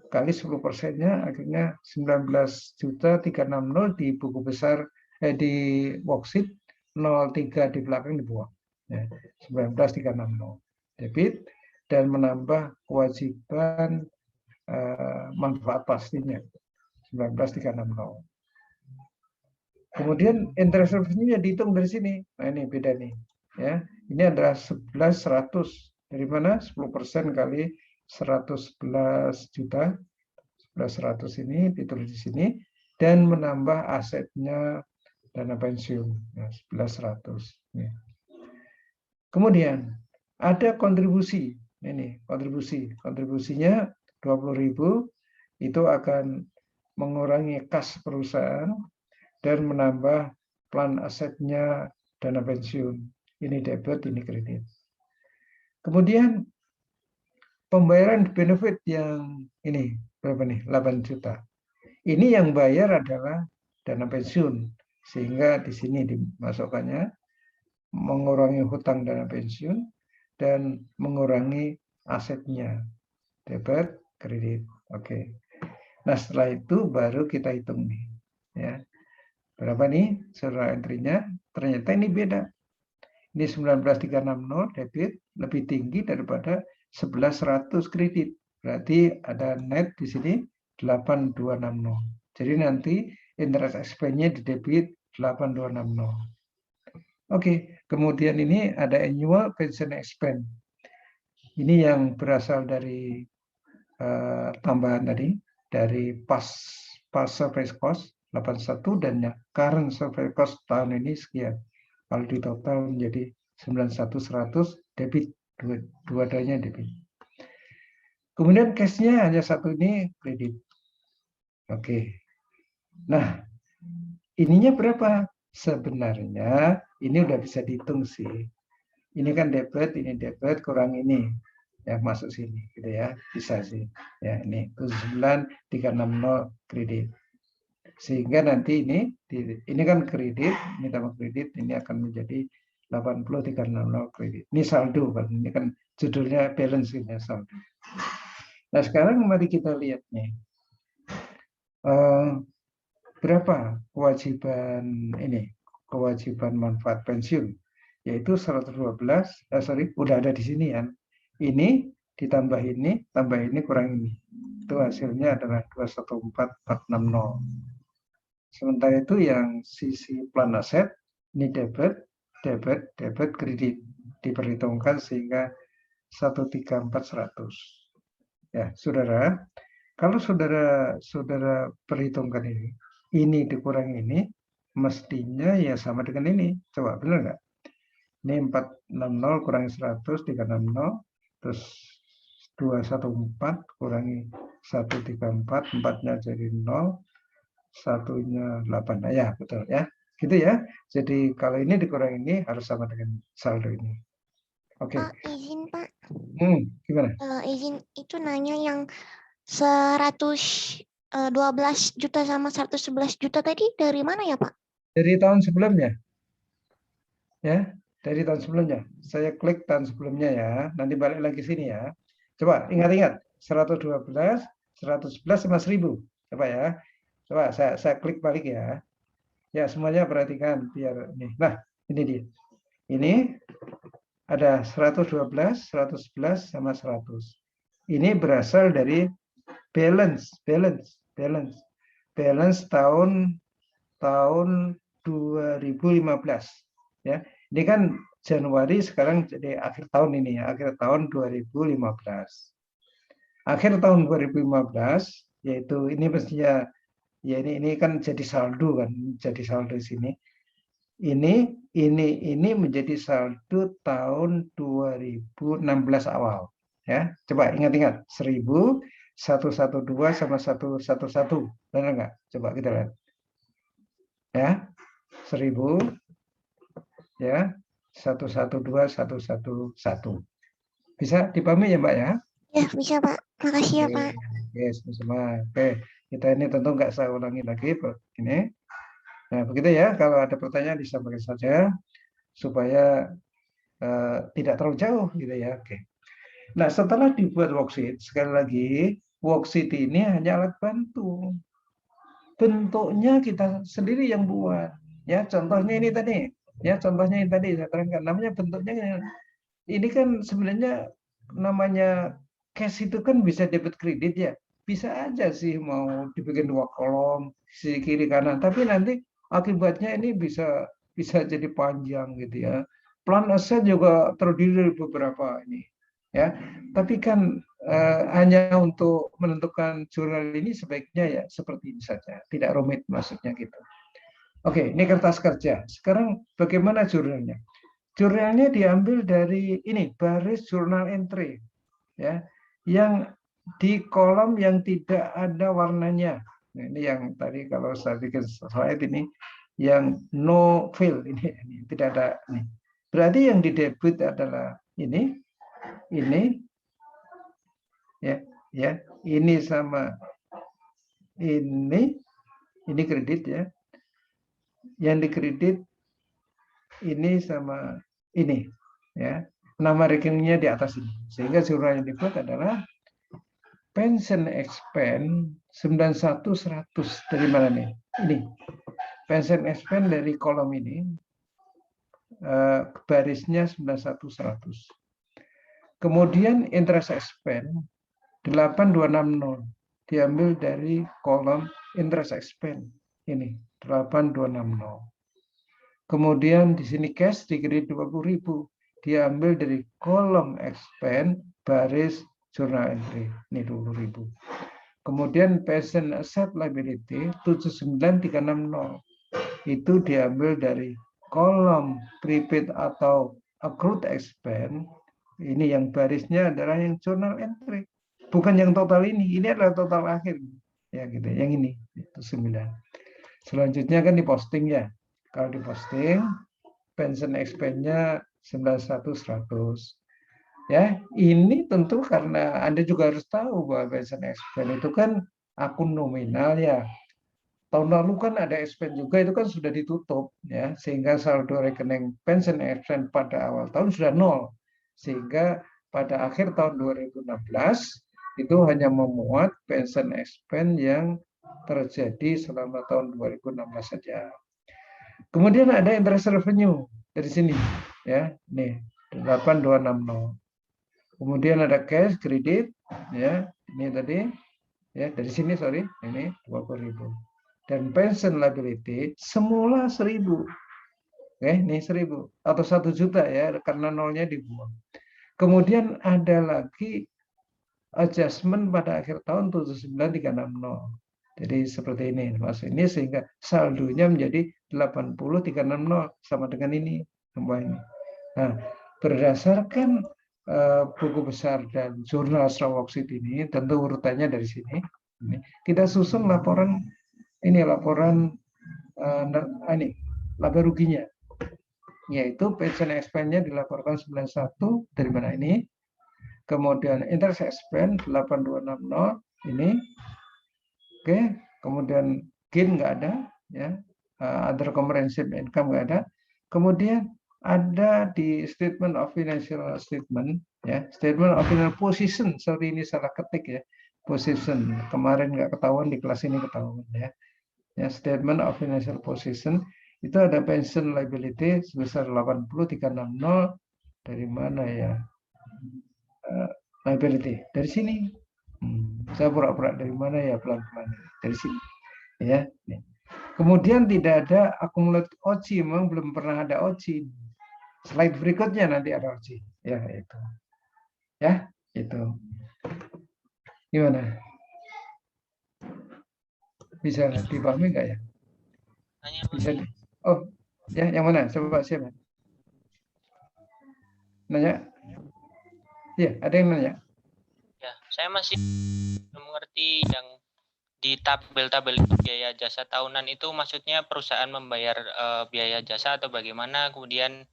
kali 10%-nya akhirnya 19.360 di buku besar di worksheet 03 di belakang dibuang. Ya, 19.360 debit dan menambah kewajiban manfaat pastinya 19.360. Kemudian interest revenue-nya dihitung dari sini. Nah, ini beda nih. Ya, ini adalah 11.100. Dari mana? 10% kali 111 juta. 11.100 ini ditulis di sini dan menambah asetnya dana pensiun. Ya, 11.100. Ya. Kemudian ada kontribusi. Ini kontribusi. Kontribusinya 20.000 itu akan mengurangi kas perusahaan dan menambah plan asetnya dana pensiun. Ini debit, ini kredit. Kemudian pembayaran benefit yang ini berapa nih? 8 juta. Ini yang bayar adalah dana pensiun. Sehingga di sini dimasukkannya mengurangi hutang dana pensiun dan mengurangi asetnya. Debit, kredit. Oke. Nah, setelah itu baru kita hitung nih. Ya. Berapa nih saudara entry-nya? Ternyata ini beda. Ini 19.360 debit lebih tinggi daripada 11.100 kredit. Berarti ada net di sini 8.260. Jadi nanti interest expense-nya di debit 8.260. Oke, kemudian ini ada annual pension expense. Ini yang berasal dari tambahan tadi, dari past service cost 81 dan yang current service cost tahun ini sekian. Kalau di total menjadi 91.100 debit, dua-duanya debit. Kemudian cash-nya hanya satu ini kredit. Oke. Nah, ininya berapa? Sebenarnya ini udah bisa dihitung sih. Ini kan debit, ini debit kurang ini. Ya masuk sini gitu ya. Bisa sih. Ya ini 79.360 kredit. Sehingga nanti ini kan kredit, ini tambah kredit, ini akan menjadi 80.360 kredit. Ini saldo kan, ini kan judulnya balance ini saldo. Nah sekarang mari kita lihat nih, berapa kewajiban ini, kewajiban manfaat pensiun, yaitu 112, udah ada di sini kan. Ini ditambah ini, tambah ini kurang ini. Itu hasilnya adalah 214.460. Sementara itu yang sisi plan aset, ini debit, debit, debit, kredit. Diperhitungkan sehingga 134.100. Ya, saudara, kalau saudara perhitungkan ini dikurang ini, mestinya ya sama dengan ini. Coba, benar nggak? Ini 460 kurangi 100, 360, terus 214 kurangi 134, 4-nya jadi 0, satunya 8. Nah, ya betul ya gitu ya. Jadi kalau ini dikurang ini harus sama dengan saldo ini. Oke. Pak, izin Pak. Gimana? Izin itu nanya yang 112 juta sama 111 juta tadi dari mana ya Pak? Dari tahun sebelumnya. Ya, dari tahun sebelumnya. Saya klik tahun sebelumnya ya. Nanti balik lagi sini ya. Coba ingat-ingat 112, 111 sama 1000. Coba ya. Coba saya klik balik ya. Ya, semuanya perhatikan biar nih. Nah, ini dia. Ini ada 112, 111 sama 100. Ini berasal dari balance tahun 2015 ya. Ini kan Januari, sekarang jadi akhir tahun ini ya, akhir tahun 2015. Akhir tahun 2015 yaitu ini mestinya ya ini kan jadi saldo kan, jadi saldo di sini. Ini menjadi saldo tahun 2016 awal ya. Coba ingat-ingat 1000, 112 sama 111. Benar nggak? Coba kita lihat. Ya. 1000 ya. 112, 111. Bisa dipahami ya, Mbak ya? Ya, bisa Pak. Makasih ya Pak. Yes, semua. Oke, kita ini tentu nggak saya ulangi lagi ini. Nah, begitu ya. Kalau ada pertanyaan disampaikan saja supaya tidak terlalu jauh gitu ya. Oke. Nah, setelah dibuat worksheet, sekali lagi worksheet ini hanya alat bantu. Bentuknya kita sendiri yang buat. Ya, contohnya ini tadi. Ya, contohnya ini tadi saya terangkan. Namanya bentuknya ini kan sebenarnya namanya cash itu kan bisa debit kredit ya. Bisa aja sih mau dibikin 2 kolom, sisi kiri kanan. Tapi nanti akibatnya ini bisa bisa jadi panjang gitu ya. Plan aset juga terdiri dari beberapa ini. Ya, tapi kan hanya untuk menentukan jurnal ini sebaiknya ya seperti ini saja, tidak rumit maksudnya gitu. Oke, ini kertas kerja. Sekarang bagaimana jurnalnya? Jurnalnya diambil dari ini baris jurnal entry, ya, yang di kolom yang tidak ada warnanya. Nah, ini yang tadi kalau saya bikin slide ini yang no fill ini tidak ada ini. Berarti yang di debit adalah ini ya, ini sama ini kredit ya. Yang dikredit ini sama ini ya. Nama rekeningnya di atas ini. Sehingga jurnal yang dibuat adalah pension expense 91.100 dari mana nih? Ini. Pension expense dari kolom ini barisnya 91.100. Kemudian interest expense 8260 diambil dari kolom interest expense ini 8260. Kemudian di sini cash dikredit 20.000 diambil dari kolom expense baris jurnal entry ini 20.000. Kemudian pension asset liability 79360 itu diambil dari kolom prepaid atau accrued expense ini yang barisnya adalah yang journal entry. Bukan yang total ini adalah total akhir. Ya gitu, yang ini itu 9. Selanjutnya kan diposting ya. Kalau diposting pension expense-nya 91.100. Ya, ini tentu karena Anda juga harus tahu bahwa pension expense itu kan akun nominal ya. Tahun lalu kan ada expense juga itu kan sudah ditutup ya, sehingga saldo rekening pension expense pada awal tahun sudah 0. Sehingga pada akhir tahun 2016 itu hanya memuat pension expense yang terjadi selama tahun 2016 saja. Kemudian ada interest revenue dari sini ya, nih 8260. Kemudian ada cash kredit ya, ini tadi ya dari sini sorry, ini 20.000. Dan pension liability semula 1.000. Oke, ini 1.000 atau 1 juta ya karena nolnya dibuang. Kemudian ada lagi adjustment pada akhir tahun 79.360. Jadi seperti ini maksud ini sehingga saldonya menjadi 80.360 sama dengan ini semua ini. Nah, berdasarkan buku besar dan jurnal worksheet ini tentu urutannya dari sini. Kita susun laporan ini laporan ini laba ruginya, yaitu pension expense-nya dilaporkan 91 dari mana ini. Kemudian interest expense 8260 ini. Oke, kemudian gain nggak ada ya. Other comprehensive income nggak ada. Kemudian ada di statement of financial statement ya, statement of financial position. Sorry ini salah ketik ya. Position kemarin nggak ketahuan di kelas ini ketahuan ya. Ya, statement of financial position itu ada pension liability sebesar 80.360 dari mana ya? Liability dari sini. Saya pura-pura dari mana ya pelan-pelan dari sini ya. Kemudian tidak ada akumulatif OCI, memang belum pernah ada OCI. Slide berikutnya nanti ada OCI. Ya itu. Ya itu. Gimana? Bisa dipahami nggak ya? Bisa. Oh ya yang mana? Coba siapa? Nanya? Iya ada yang nanya. Ya, saya masih belum mengerti yang di tabel-tabel biaya jasa tahunan itu maksudnya perusahaan membayar biaya jasa atau bagaimana, kemudian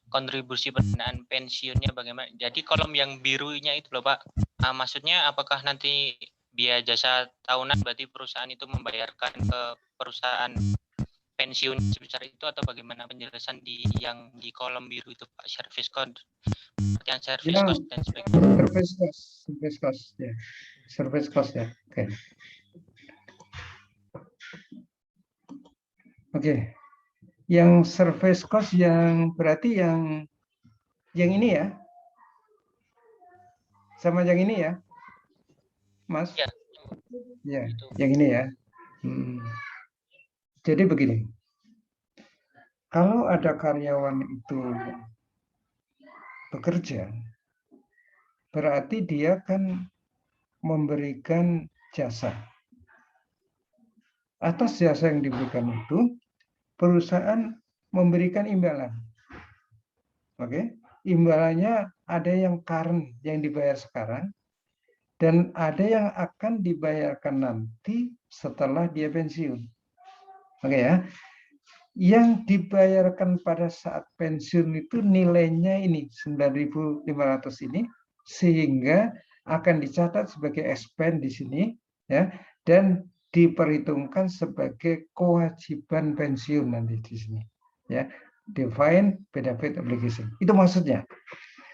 kontribusi pendanaan pensiunnya bagaimana. Jadi kolom yang birunya itu loh Pak, maksudnya apakah nanti biaya jasa tahunan berarti perusahaan itu membayarkan ke perusahaan pensiun sebesar itu atau bagaimana penjelasan di yang di kolom biru itu Pak, service cost, yang service cost dan sebagainya. Service cost ya. Service cost ya. Oke. Oke. Yang service cost yang berarti yang ini ya. Sama yang ini ya. Mas? Ya. Ya, Itu. yang ini ya. Jadi begini. Kalau ada karyawan itu bekerja, berarti dia kan memberikan jasa. Atas jasa yang diberikan itu, perusahaan memberikan imbalan. Oke, imbalannya ada yang current yang dibayar sekarang, dan ada yang akan dibayarkan nanti setelah dia pensiun. Oke ya. Yang dibayarkan pada saat pensiun itu nilainya ini 9.500 ini, sehingga akan dicatat sebagai expense di sini ya, dan diperhitungkan sebagai kewajiban pensiun nanti di sini ya, defined benefit obligation. Itu maksudnya.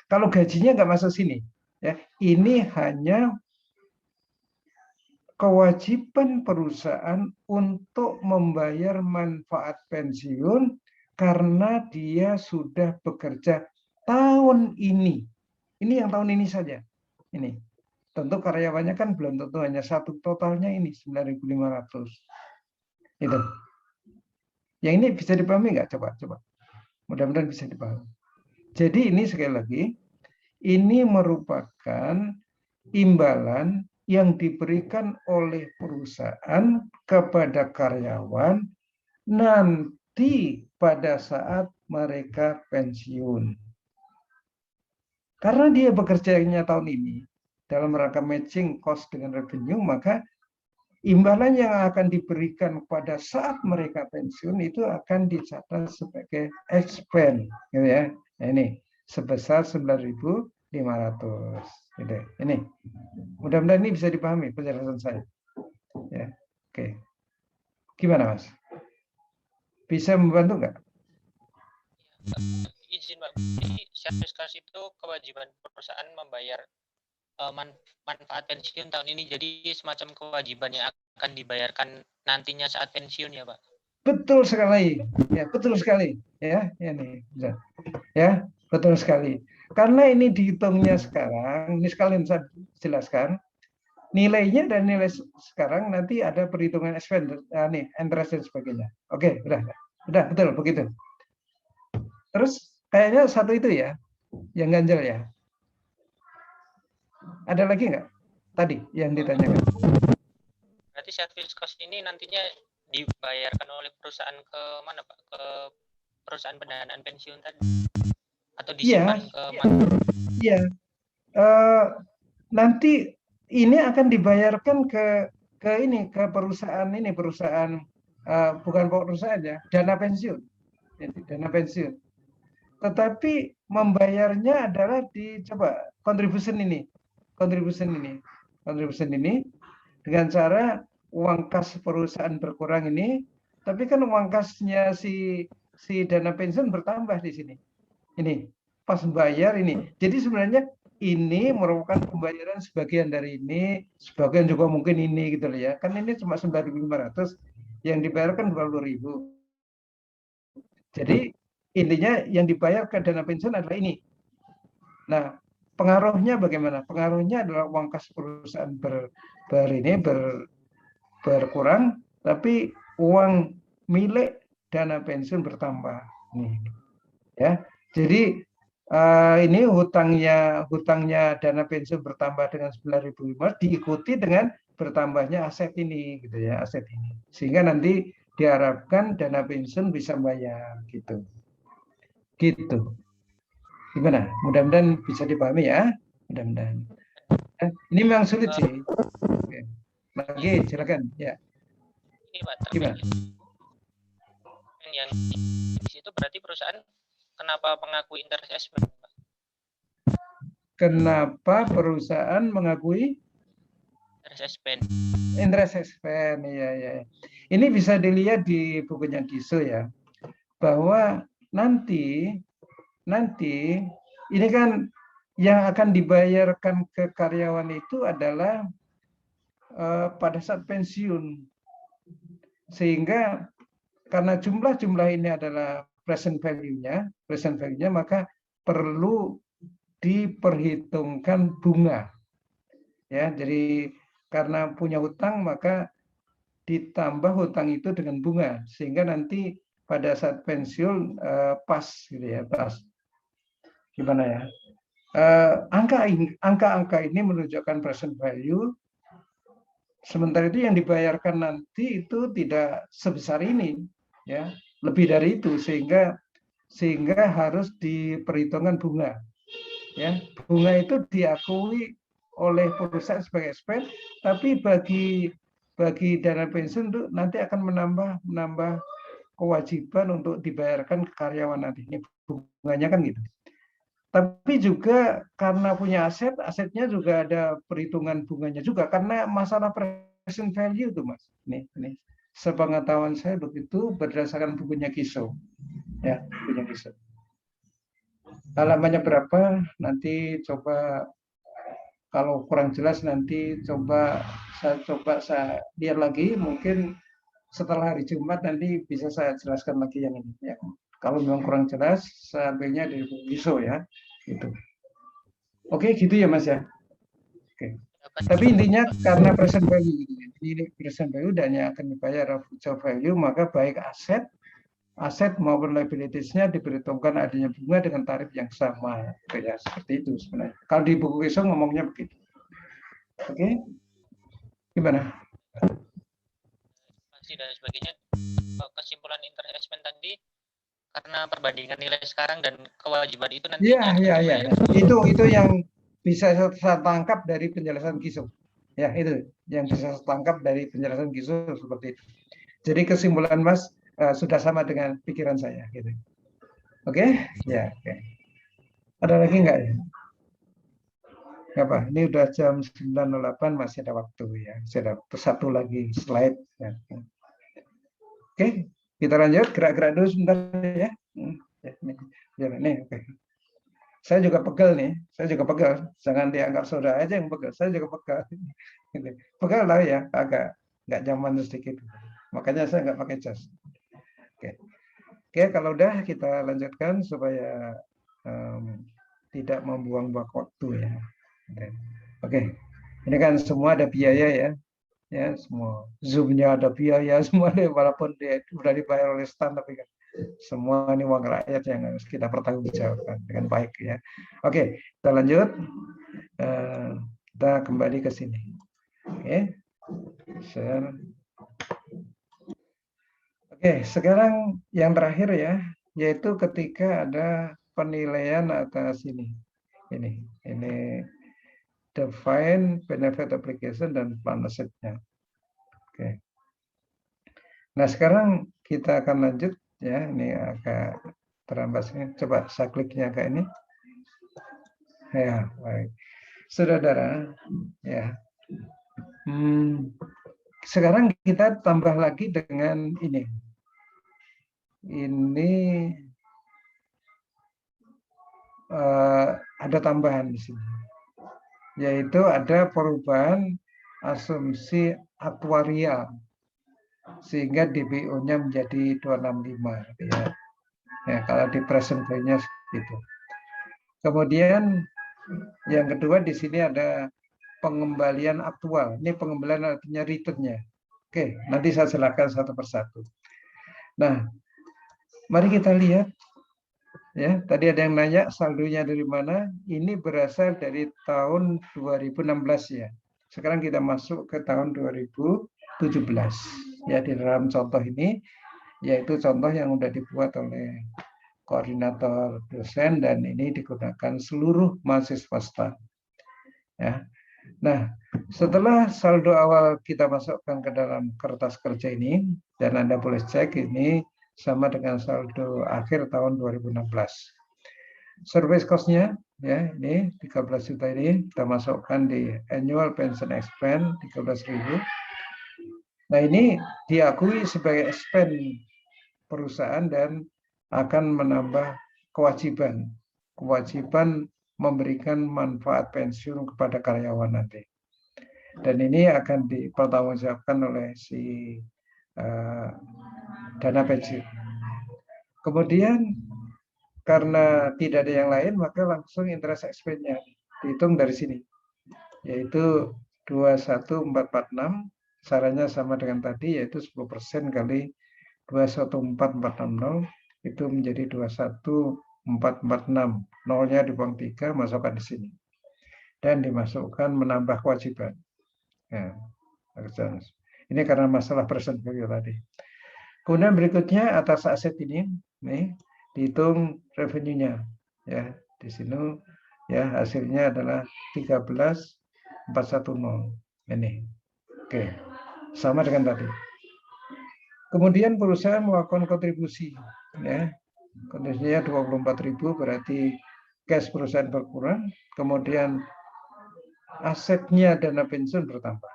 Kalau gajinya nggak masuk sini ya, ini hanya kewajiban perusahaan untuk membayar manfaat pensiun karena dia sudah bekerja tahun ini. Ini yang tahun ini saja. Ini. Tentu karyawannya kan belum tentu hanya satu, totalnya ini 9.500. Itu. Yang ini bisa dipahami nggak? Coba. Mudah-mudahan bisa dipahami. Jadi ini sekali lagi, ini merupakan imbalan yang diberikan oleh perusahaan kepada karyawan nanti pada saat mereka pensiun. Karena dia bekerjanya tahun ini dalam rangka matching cost dengan revenue, maka imbalan yang akan diberikan pada saat mereka pensiun itu akan dicatat sebagai expense, gitu ya. Nah, ini sebesar 9.500. Gitu. Ini mudah-mudahan ini bisa dipahami penjelasan saya. Ya, oke. Gimana Mas? Bisa membantu nggak? Izin Pak, jadi service cost itu kewajiban perusahaan membayar manfaat pensiun tahun ini, jadi semacam kewajiban yang akan dibayarkan nantinya saat pensiun ya Pak? Betul sekali, ya betul sekali, ya ini, ya betul sekali. Karena ini dihitungnya sekarang, ini sekalian saya jelaskan, nilainya dan nilai sekarang nanti ada perhitungan expense, nih interest dan sebagainya. Oke, udah betul begitu. Terus kayaknya satu itu ya, yang ganjel ya. Ada lagi nggak tadi yang ditanyakan? Berarti service cost ini nantinya dibayarkan oleh perusahaan ke mana Pak? Ke perusahaan pendanaan pensiun tadi? Atau disimpan ke mana? Iya. Nanti ini akan dibayarkan ke ini, ke perusahaan ini, perusahaan bukan perusahaan ya, dana pensiun. Dana pensiun. Tetapi membayarnya adalah coba contribution ini dengan cara uang kas perusahaan berkurang ini, tapi kan uang kasnya si dana pensiun bertambah di sini. Ini pas bayar ini. Jadi sebenarnya ini merupakan pembayaran sebagian dari ini, sebagian juga mungkin ini gitu loh ya. Kan ini cuma 9.500, yang dibayarkan 20.000. Jadi intinya yang dibayar ke dana pensiun adalah ini. Nah, pengaruhnya bagaimana? Pengaruhnya adalah uang kas perusahaan berkurang, tapi uang milik dana pensiun bertambah. Nih, ya. Jadi ini hutangnya dana pensiun bertambah dengan 9.500 diikuti dengan bertambahnya aset ini, gitu ya, aset ini. Sehingga nanti diharapkan dana pensiun bisa bayar, gitu. Gimana? Mudah-mudahan bisa dipahami ya. Mudah-mudahan. Ini memang sulit sih. Oke. Lagi, silakan. Ya. Ini Pak, Gimana? Yang di situ berarti perusahaan kenapa mengakui interest expense, Pak? Kenapa perusahaan mengakui interest expense? Ya. Ini bisa dilihat di bukunya Diso ya, bahwa nanti ini kan yang akan dibayarkan ke karyawan itu adalah pada saat pensiun. Sehingga karena jumlah-jumlah ini adalah present value-nya, maka perlu diperhitungkan bunga. Ya, jadi karena punya hutang maka ditambah hutang itu dengan bunga sehingga nanti pada saat pensiun pas gitu ya, pas. Gimana ya? Angka-angka ini menunjukkan present value. Sementara itu yang dibayarkan nanti itu tidak sebesar ini, ya, lebih dari itu sehingga harus diperhitungkan bunga. Ya, bunga itu diakui oleh perusahaan sebagai spend, tapi bagi dana pensiun itu nanti akan menambah kewajiban untuk dibayarkan ke karyawan nanti. Ini bunganya kan gitu. Tapi juga karena punya asetnya juga ada perhitungan bunganya juga karena masalah present value itu, Mas. Ini sepengetahuan saya begitu berdasarkan bukunya Kiso. Ya, bukunya Kiso. Halamannya berapa? Nanti coba kalau kurang jelas nanti saya lihat lagi, mungkin setelah hari Jumat nanti bisa saya jelaskan lagi yang ini. Ya. Kalau memang kurang jelas, saya ambilnya dari buku Kiso ya. Gitu. Oke, gitu ya Mas ya. Oke. Tapi intinya karena present value, ini present value dan yang akan dibayar future value, maka baik aset maupun liabilities-nya diperhitungkan adanya bunga dengan tarif yang sama. Gitu ya, seperti itu sebenarnya. Kalau di buku Kiso ngomongnya begitu. Oke, gimana? Dan sebagainya. Kesimpulan interest tadi karena perbandingan nilai sekarang dan kewajiban itu nantinya Iya. Itu yang bisa saya tangkap dari penjelasan Kiso. Ya, itu yang bisa saya tangkap dari penjelasan Kiso seperti itu. Jadi kesimpulan Mas sudah sama dengan pikiran saya gitu. Oke? Ya, oke. Ada lagi enggak ya? Apa? Ini udah jam 9.08 masih ada waktu ya. Saya ada satu lagi slide ya. Oke, kita lanjut gerak-gerak dulu sebentar ya. Nih, oke. Saya juga pegel nih, Jangan dianggap saudara aja yang pegel, saya juga pegel. Pegel lah ya, agak nggak nyaman sedikit. Makanya saya nggak pakai jas. Oke, kalau udah kita lanjutkan supaya tidak membuang-buang waktu ya. Oke, ini kan semua ada biaya ya semua. Zoom-nya ada biaya, semua deh, walaupun dia sudah dibayar oleh stan, tapi kan semua ini uang rakyat yang harus kita pertanggungjawabkan dengan baik ya. Oke, kita lanjut. Kita kembali ke sini. Oke, share. Oke, sekarang yang terakhir ya, yaitu ketika ada penilaian atas ini define benefit application dan plan assetnya. Oke. Nah sekarang kita akan lanjut ya, ini agak terambasnya. Coba saya kliknya ke ini. Ya, baik. Saudara, ya. Sekarang kita tambah lagi dengan ini. Ini ada tambahan di sini, yaitu ada perubahan asumsi aktuarial sehingga DBO-nya menjadi 265 ya. Ya, kalau di present value-nya segitu. Kemudian yang kedua di sini ada pengembalian aktual. Ini pengembalian artinya return-nya. Oke, nanti saya jelaskan satu persatu. Nah, mari kita lihat ya. Tadi ada yang nanya saldonya dari mana? Ini berasal dari tahun 2016 ya. Sekarang kita masuk ke tahun 2017. Ya, di dalam contoh ini yaitu contoh yang sudah dibuat oleh koordinator dosen dan ini digunakan seluruh mahasiswa STAN. Ya. Nah, setelah saldo awal kita masukkan ke dalam kertas kerja ini dan Anda boleh cek ini sama dengan saldo akhir tahun 2016. Service cost-nya ya ini 13 juta ini kita masukkan di annual pension expense 13.000. Nah, ini diakui sebagai expense perusahaan dan akan menambah kewajiban memberikan manfaat pensiun kepada karyawan nanti. Dan ini akan dipertanggungjawabkan oleh si dana pensiun. Kemudian karena tidak ada yang lain, maka langsung interest expense-nya dihitung dari sini, yaitu 21446, sarannya sama dengan tadi, yaitu 10% kali 214460, itu menjadi 21446. Nolnya dibuang 3, masukkan di sini. Dan dimasukkan menambah kewajiban. Ya, ini karena masalah present value tadi. Kemudian berikutnya atas aset ini, nih, dihitung revenue-nya. Ya, di sini ya hasilnya adalah 13.410. Ini. Oke. Sama dengan tadi. Kemudian perusahaan melakukan kontribusi, ya. Kontribusinya 24.000, berarti cash perusahaan berkurang, kemudian asetnya dana pensiun bertambah.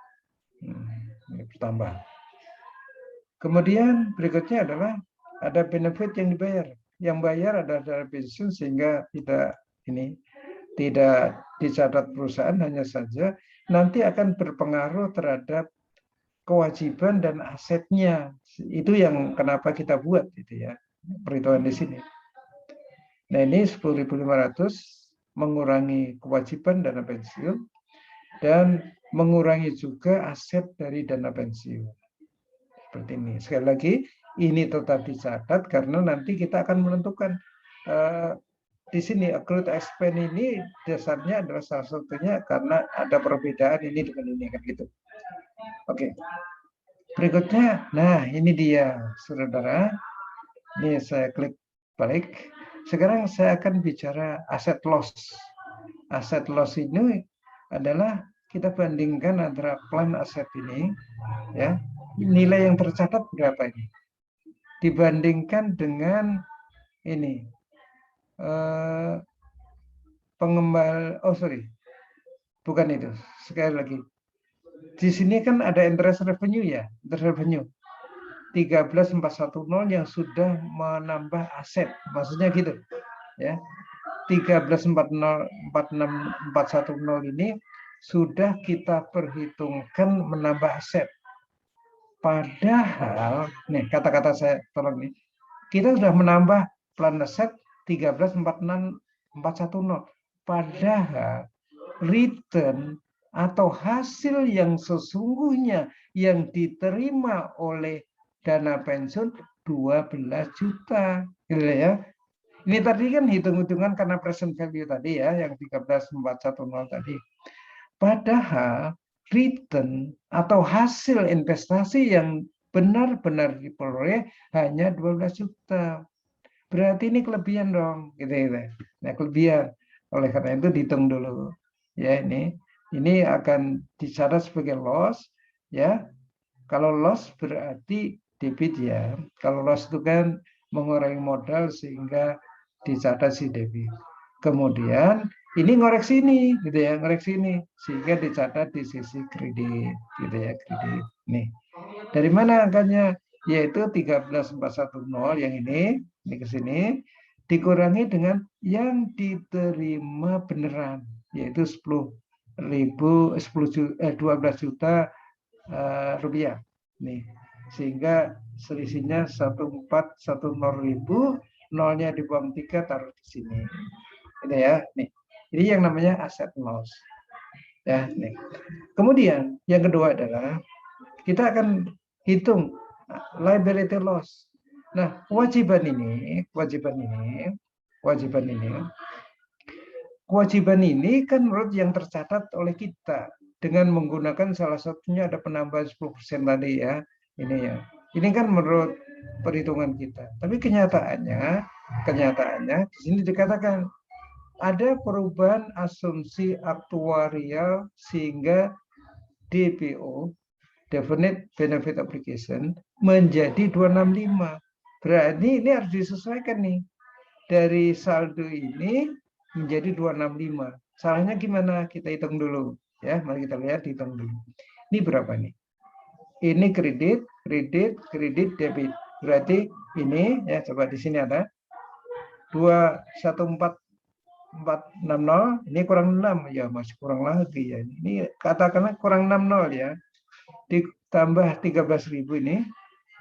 Ini bertambah. Kemudian berikutnya adalah ada benefit yang dibayar. Yang bayar adalah dana pensiun sehingga tidak dicatat perusahaan, hanya saja nanti akan berpengaruh terhadap kewajiban dan asetnya. Itu yang kenapa kita buat gitu ya, perhitungan di sini. Nah, ini 10.500 mengurangi kewajiban dana pensiun dan mengurangi juga aset dari dana pensiun. Seperti ini. Sekali lagi, ini tetap dicatat karena nanti kita akan menentukan di sini accrued expense ini dasarnya adalah salah satunya karena ada perbedaan ini dengan ini kan gitu. Oke. Berikutnya, nah ini dia saudara. Ini saya klik balik. Sekarang saya akan bicara aset loss. Aset loss ini adalah kita bandingkan antara plan aset ini, ya, nilai yang tercatat berapa ini dibandingkan dengan ini bukan itu. Sekali lagi, di sini kan ada interest revenue ya, interest revenue 13.410 yang sudah menambah aset, maksudnya gitu ya. 13.410 ini sudah kita perhitungkan menambah aset. Padahal, nih kata-kata saya tolong nih, kita sudah menambah plan aset 13.410. Padahal return atau hasil yang sesungguhnya yang diterima oleh dana pensiun 12 juta, gitu ya. Ini tadi kan hitung-hitungan karena present value tadi ya, yang 13.410 tadi. Padahal return atau hasil investasi yang benar-benar diperoleh hanya 12 juta. Berarti ini kelebihan dong, gitu. Nah, kelebihan. Oleh karena itu dihitung dulu. Ya, ini akan dicatat sebagai loss, ya. Kalau loss berarti debit ya. Kalau loss itu kan mengurangi modal sehingga dicatat si debit. Kemudian ini ngoreksi ini, gitu ya, ngoreksi ini sehingga dicatat di sisi kredit, gitu ya, kredit. Nih, dari mana angkanya? Yaitu 13.410 yang ini ke sini dikurangi dengan yang diterima beneran, yaitu 12 juta rupiah. Nih, sehingga selisihnya 1410.000, nolnya dibuang 3, taruh di sini. Ini ya, nih. Ini yang namanya asset loss. Ya, nih. Kemudian yang kedua adalah kita akan hitung liability loss. Nah, kewajiban ini kan menurut yang tercatat oleh kita dengan menggunakan salah satunya ada penambahan 10% tadi ya. Ini ya. Ini kan menurut perhitungan kita. Tapi kenyataannya di sini dikatakan ada perubahan asumsi aktuarial sehingga DBO, Definite Benefit Obligation, menjadi 265. Berarti ini harus disesuaikan nih. Dari saldo ini menjadi 265. Salahnya gimana? Kita hitung dulu. Ya, mari kita lihat, hitung dulu. Ini berapa nih? Ini kredit, debit. Berarti ini, ya coba di sini ada 214 460, ini kurang 6 ya, masih kurang lagi ya. Ini katakanlah kurang 60 ya. Ditambah 13.000 ini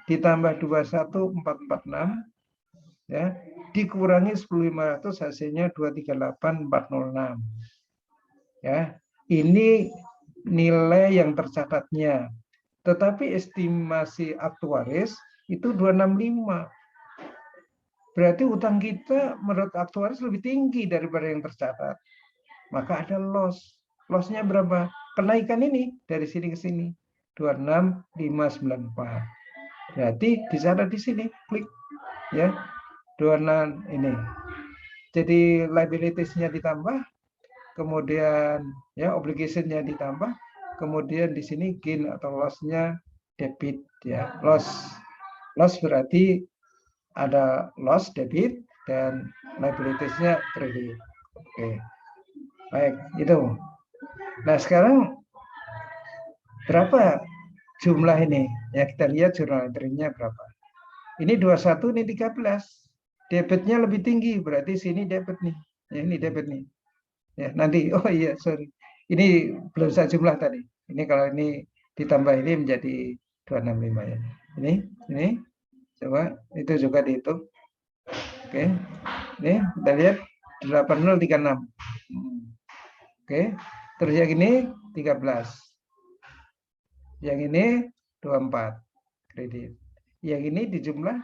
ditambah 21446 ya, dikurangi 10.500 hasilnya 238.406. Ya. Ini nilai yang tercatatnya. Tetapi estimasi aktuaris itu 265. Berarti utang kita menurut aktuaris lebih tinggi daripada yang tercatat. Maka ada loss. Loss-nya berapa? Kenaikan ini dari sini ke sini. 26594. Berarti dicatat di sini, klik ya. 26 ini. Jadi liabilities-nya ditambah, kemudian ya obligation-nya ditambah, kemudian di sini gain atau loss-nya debit ya. Loss berarti ada loss debit dan liabilities-nya kredit. Oke. Baik, itu. Nah, sekarang berapa jumlah ini? Ya, kita lihat jurnal entry-nya berapa. Ini 21, ini 13. Debitnya lebih tinggi, berarti sini debit nih. Ya, ini debit nih. Ya, nanti, oh iya, sorry. Ini belum saya jumlah tadi. Ini kalau ini ditambah ini menjadi 265 ya. Ini, coba itu juga dihitung. Oke, ini kita lihat 8036. Oke, terus yang ini 13. Yang ini 24 kredit. Yang ini dijumlah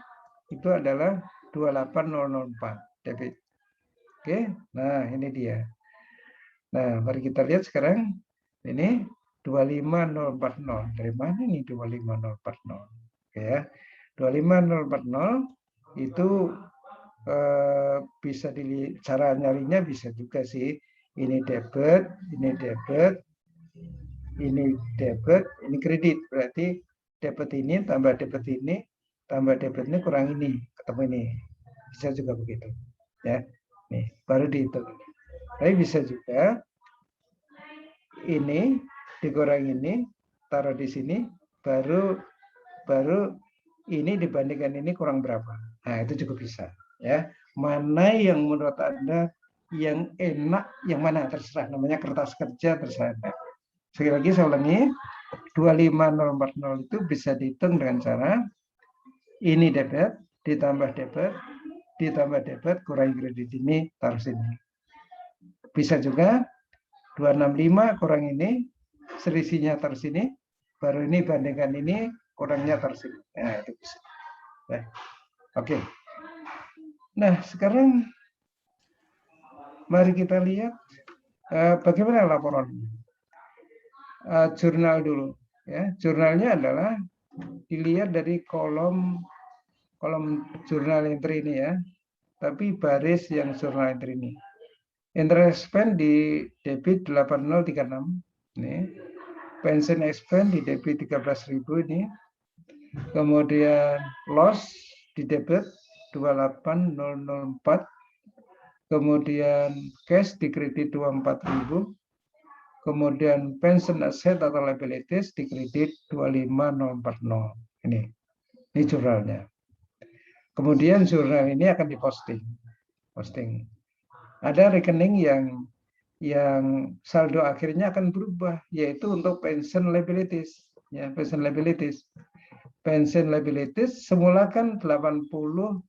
itu adalah 28004 debit. Oke, nah ini dia. Nah, mari kita lihat sekarang ini 25040. Dari mana nih 25040? Oke ya. 25040 itu bisa dilihat, cara nyarinya bisa juga sih. Ini debit, ini debit, ini debit, ini kredit. Berarti debit ini tambah debit ini tambah debit ini kurang ini, ketemu ini. Bisa juga begitu. Ya. Nih, baru dihitung. Tapi bisa juga ini dikurang ini, taruh di sini, baru ini dibandingkan ini kurang berapa. Nah, itu juga bisa. Ya, mana yang menurut Anda yang enak, yang mana terserah. Namanya kertas kerja terserah. Sekali lagi saya ulangi, 25040 itu bisa dihitung dengan cara ini debit ditambah debit kurangi kredit ini taruh sini. Bisa juga 265 kurang ini selisihnya taruh sini, baru ini bandingkan ini kurangnya taruh sini. Nah, itu bisa. Nah, oke. Nah, sekarang mari kita lihat bagaimana laporan jurnal dulu. Ya, jurnalnya adalah dilihat dari kolom jurnal entry ini ya, tapi baris yang jurnal entry ini. Interest expense di debit 8036 ini, pension expense di debit 13.000 ini, kemudian loss di debit 28004, kemudian cash di kredit 24.000, kemudian pension asset atau liabilities di kredit 25040. Ini jurnalnya. Kemudian jurnal ini akan diposting. Ada rekening yang saldo akhirnya akan berubah, yaitu untuk pension liabilities. Ya, pension liabilities. Pension liabilities semula kan 80.360,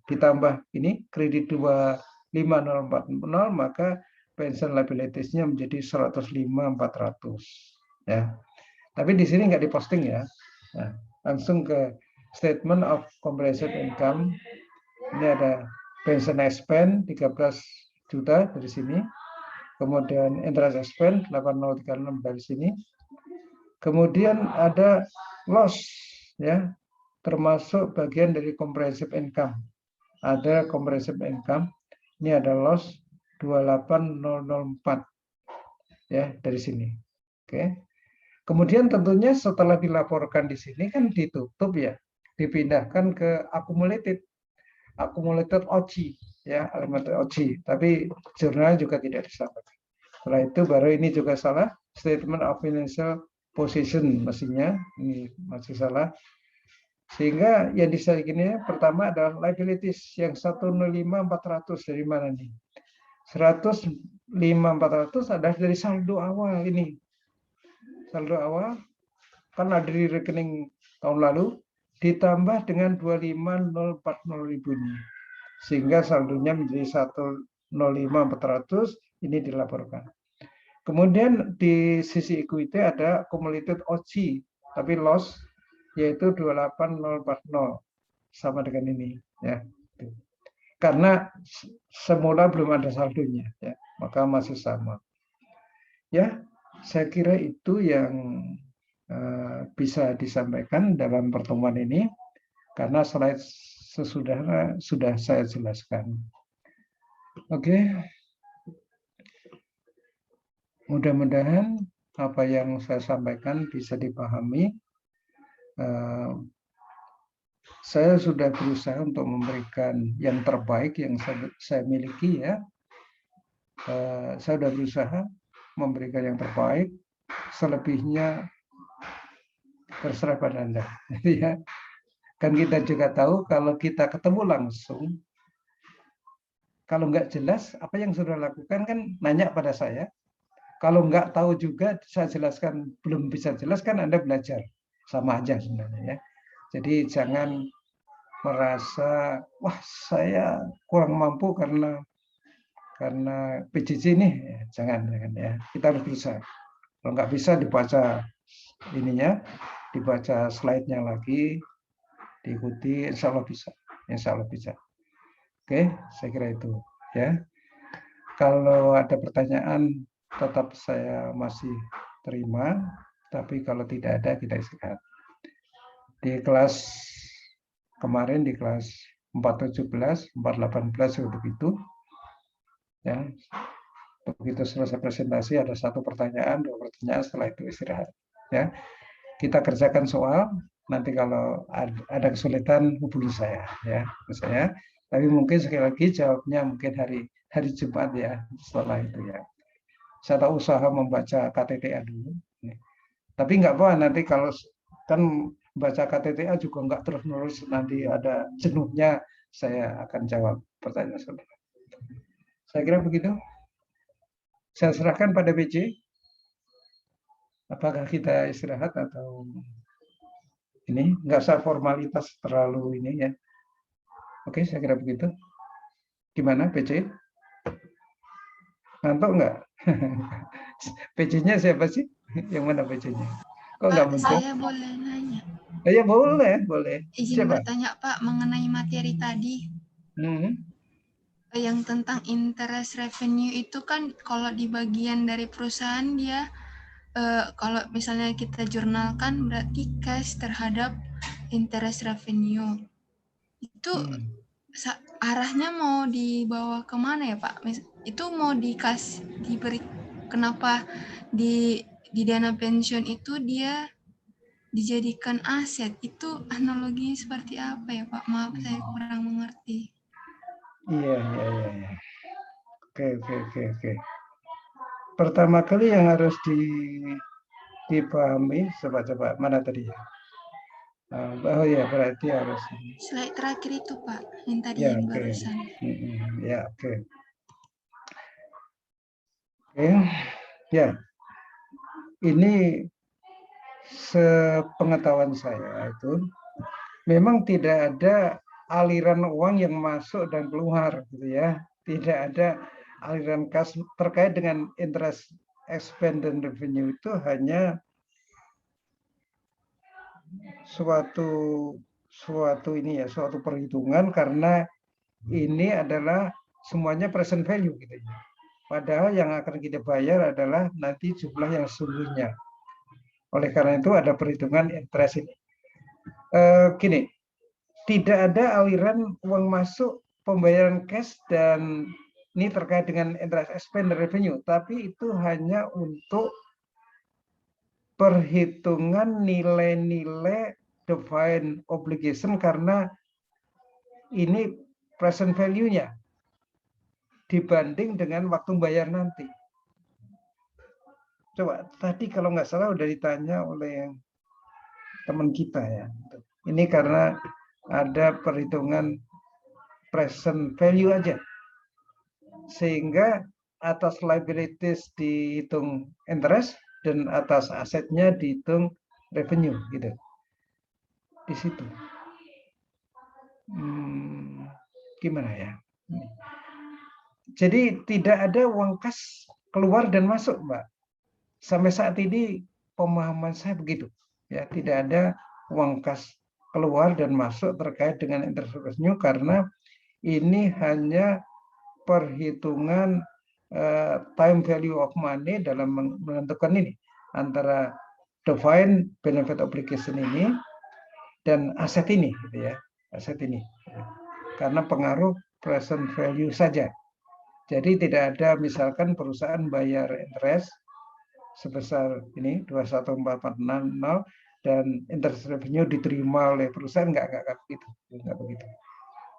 ditambah ini kredit 25040, maka pension liabilities-nya menjadi 105.400. Ya. Tapi di sini nggak diposting ya. Nah, langsung ke statement of comprehensive income. Ini ada pension expense 13 juta dari sini. Kemudian interest expense 8036 dari sini. Kemudian ada loss ya, termasuk bagian dari comprehensive income. Ada comprehensive income. Ini ada loss 28004 ya dari sini. Oke. Kemudian tentunya setelah dilaporkan di sini kan ditutup ya, dipindahkan ke accumulated OC ya, elemen OC. Tapi jurnal juga tidak disamakan. Setelah itu baru ini juga salah, statement of financial position mestinya ini masih salah. Sehingga yang disediakan pertama adalah liabilities yang 105.400 dari mana nih? 105.400 adalah dari saldo awal ini. Saldo awal kan ada di rekening tahun lalu ditambah dengan 25.040.000 ini. Sehingga saldonya menjadi 105.400 ini dilaporkan. Kemudian di sisi equity ada accumulated OC tapi loss yaitu 28.040 sama dengan ini ya. Karena semula belum ada saldonya ya, maka masih sama. Ya, saya kira itu yang bisa disampaikan dalam pertemuan ini karena slide sesudahnya sudah saya jelaskan. Oke. Mudah-mudahan apa yang saya sampaikan bisa dipahami. Saya sudah berusaha untuk memberikan yang terbaik yang saya miliki ya. Saya sudah berusaha memberikan yang terbaik. Selebihnya terserah pada Anda. Ya. Kan kita juga tahu kalau kita ketemu langsung, kalau nggak jelas apa yang sudah lakukan kan nanya pada saya. Kalau nggak tahu juga saya jelaskan belum bisa jelaskan Anda belajar sama aja sebenarnya ya. Jadi jangan merasa wah saya kurang mampu karena PJJ nih, jangan ya. Kita harus bisa. Kalau nggak bisa dibaca ininya, dibaca slide-nya lagi, diikuti, insya Allah bisa. Insya Allah bisa. Oke, saya kira itu ya. Kalau ada pertanyaan tetap saya masih terima, tapi kalau tidak ada kita istirahat. Di kelas kemarin di kelas 417, 418 begitu. Ya. Begitu selesai presentasi ada satu pertanyaan, dua pertanyaan, setelah itu istirahat. Ya. Kita kerjakan soal, nanti kalau ada kesulitan hubungi saya ya, saya. Tapi mungkin sekali lagi jawabnya mungkin hari Jumat ya, setelah itu ya. Saya tahu usaha membaca KTTA dulu. Tapi nggak apa nanti kalau kan baca KTTA juga nggak terus-menerus nanti ada jenuhnya saya akan jawab pertanyaan saudara. Saya kira begitu. Saya serahkan pada BC. Apakah kita istirahat atau ini nggak usah formalitas terlalu ini ya. Oke, saya kira begitu. Gimana BC? Ngantuk nggak? PC-nya siapa sih? Yang mana PC-nya? Kok nggak muncul? Saya boleh nanya. Ya boleh, boleh. Izin Siapa? bertanya Pak mengenai materi tadi. Yang tentang interest revenue itu kan kalau di bagian dari perusahaan dia kalau misalnya kita jurnalkan berarti cash terhadap interest revenue. Itu arahnya mau dibawa kemana ya Pak? Itu mau diberi kenapa di dana pensiun itu dia dijadikan aset, itu analoginya seperti apa ya Pak? Maaf saya kurang mengerti. Iya. Oke. Pertama kali yang harus dipahami, coba mana tadi ya? Oh ya berarti harus. Slide terakhir itu Pak, yang tadi Ya, yang oke. barusan. Ya oke. Ya, ini sepengetahuan saya itu memang tidak ada aliran uang yang masuk dan keluar gitu ya. Tidak ada aliran kas terkait dengan interest expense dan revenue itu hanya suatu perhitungan karena ini adalah semuanya present value gitu ya. Padahal yang akan kita bayar adalah nanti jumlah yang sesungguhnya. Oleh karena itu ada perhitungan interest ini. Gini, tidak ada aliran uang masuk pembayaran cash dan ini terkait dengan interest expense dan revenue, tapi itu hanya untuk perhitungan nilai-nilai defined obligation karena ini present value-nya dibanding dengan waktu bayar nanti. Coba tadi kalau nggak salah udah ditanya oleh teman kita ya. Ini karena ada perhitungan present value aja. sehingga atas liabilities dihitung interest dan atas asetnya dihitung revenue gitu. Di situ. Gimana ya? Jadi tidak ada uang kas keluar dan masuk, Mbak. Sampai saat ini pemahaman saya begitu. Ya, tidak ada uang kas keluar dan masuk terkait dengan interest revenue karena ini hanya perhitungan time value of money dalam menentukan ini antara defined benefit obligation ini dan aset ini, gitu ya, aset ini. Karena pengaruh present value saja. Jadi tidak ada misalkan perusahaan bayar interest sebesar ini 21440 dan interest revenue diterima oleh perusahaan enggak begitu.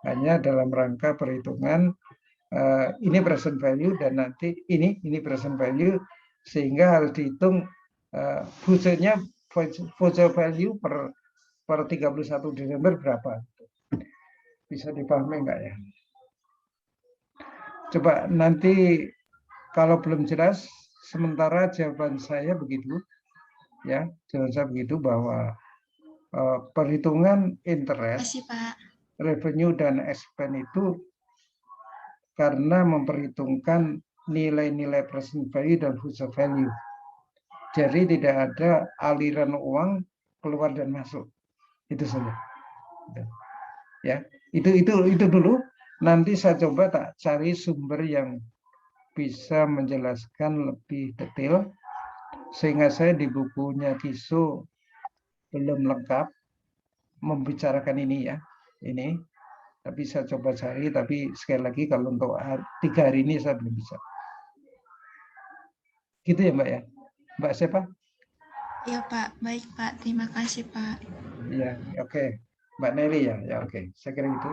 Hanya dalam rangka perhitungan ini present value dan nanti ini present value sehingga harus dihitung future value per 31 Desember berapa. Bisa dipahami enggak ya? Coba nanti kalau belum jelas, sementara jawaban saya begitu, ya, jawaban saya begitu bahwa perhitungan interest, Kasih, Pak. revenue dan expense itu karena memperhitungkan nilai-nilai present value dan future value. Jadi tidak ada aliran uang keluar dan masuk, itu saja. Ya, itu dulu. Nanti saya coba tak cari sumber yang bisa menjelaskan lebih detail sehingga saya di bukunya Kiso belum lengkap membicarakan ini ya, ini. Tapi saya coba cari, tapi sekali lagi kalau untuk 3 hari ini saya belum bisa. Gitu ya Mbak ya? Mbak siapa? Iya Pak, baik Pak. Terima kasih Pak. Iya, oke. Mbak Nelly ya, ya oke. Saya kira itu.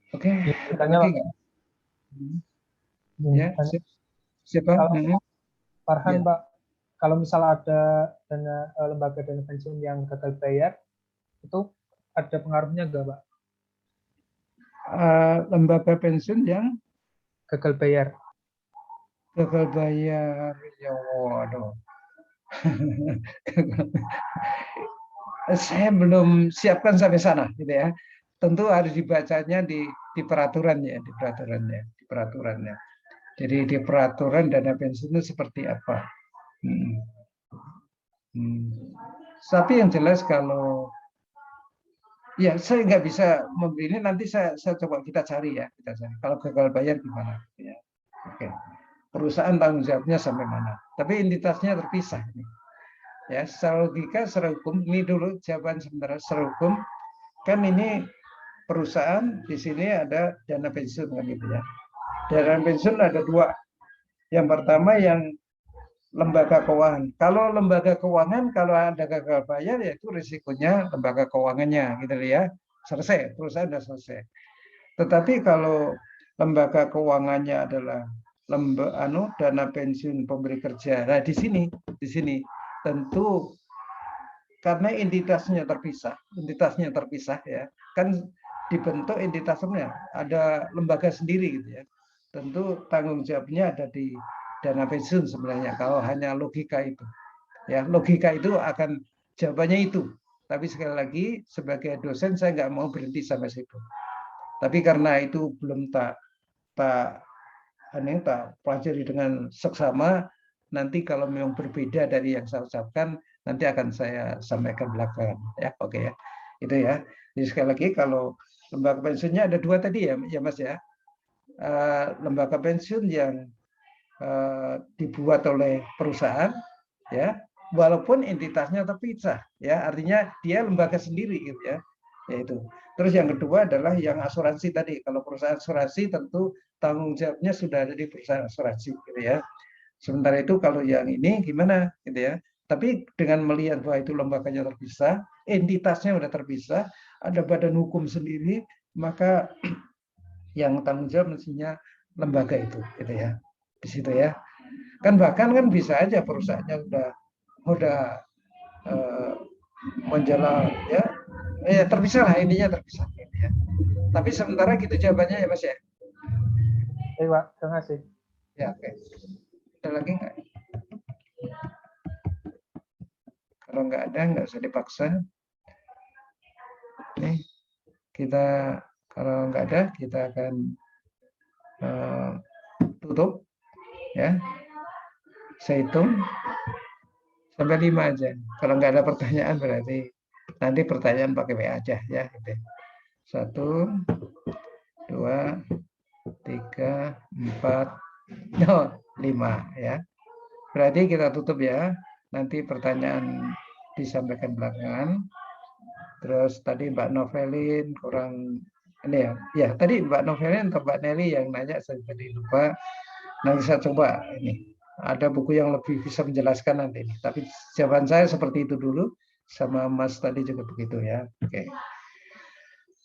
Oke. Tanya Pak. Ya, siapa? Farhan Ya. Pak, kalau misal ada dana lembaga dana pensiun yang gagal bayar, itu ada pengaruhnya nggak Pak? Lembaga pensiun yang gagal bayar. Gagal bayar, ya waduh. Saya belum siapkan sampai sana, gitu ya. Tentu harus dibacanya di peraturannya, di peraturannya. Jadi di peraturan dana pensiun itu seperti apa? Tapi yang jelas kalau ya saya nggak bisa memberi ini, nanti saya coba kita cari ya, Kalau gagal bayar gimana? Ya. Oke. Perusahaan tanggung jawabnya sampai mana? Tapi entitasnya terpisah. Ya, secara logika, secara hukum, ini dulu jawaban sementara secara hukum, kan ini perusahaan, di sini ada dana pensiun kan gitu ya. Dana pensiun ada 2. Yang pertama yang lembaga keuangan. Kalau lembaga keuangan, kalau ada gagal bayar, ya itu risikonya lembaga keuangannya, gitu ya. Selesai, perusahaan sudah selesai. Tetapi kalau lembaga keuangannya adalah dana pensiun pemberi kerja. Nah, di sini tentu karena entitasnya terpisah ya. Kan dibentuk entitasnya, ada lembaga sendiri gitu ya. Tentu tanggung jawabnya ada di dana pensiun sebenarnya kalau hanya logika itu. Ya, logika itu akan jawabannya itu. Tapi sekali lagi sebagai dosen saya nggak mau berhenti sampai situ. Tapi karena itu belum tak pelajari dengan seksama, nanti kalau memang berbeda dari yang saya ucapkan, nanti akan saya sampaikan belakangan. Ya, oke ya. Itu ya. Jadi sekali lagi kalau lembaga pensiunnya ada 2 tadi ya, Mas ya. Lembaga pensiun yang dibuat oleh perusahaan, ya, walaupun entitasnya terpisah, ya, artinya dia lembaga sendiri, gitu ya. Yaitu. Terus yang kedua adalah yang asuransi tadi. Kalau perusahaan asuransi tentu tanggung jawabnya sudah ada di perusahaan asuransi, gitu ya. Sementara itu kalau yang ini gimana, gitu ya. Tapi dengan melihat bahwa itu lembaganya terpisah, entitasnya sudah terpisah, ada badan hukum sendiri, maka yang tanggung jawab mestinya lembaga itu, gitu ya. Di situ ya. Kan bahkan kan bisa aja perusahaannya udah menjalan ya. Terpisah lah, intinya terpisah, gitu ya. Tapi sementara gitu jawabannya ya Mas ya. Oke, Pak. Terima kasih. Ya, oke. Ada lagi nggak? Kalau nggak ada, nggak usah dipaksa. Nih, kita kalau nggak ada, kita akan tutup, ya. Saya hitung sampai 5 aja. Kalau nggak ada pertanyaan berarti nanti pertanyaan pakai WA aja, ya. 1, 2, 3, 4, 5, ya. Berarti kita tutup ya. Nanti pertanyaan disampaikan belakangan. Terus tadi Mbak Novelin kurang ini ya. Ya, tadi Mbak Novelin atau Mbak Nelly yang nanya, saya tadi lupa. Nanti saya coba ini. Ada buku yang lebih bisa menjelaskan nanti. Tapi jawaban saya seperti itu dulu. Sama Mas tadi juga begitu ya. Oke.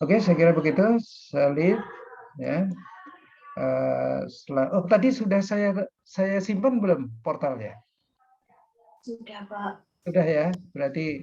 Oke, saya kira begitu. Salib ya. Tadi sudah saya simpan belum portalnya? Sudah, Pak. Sudah ya. Berarti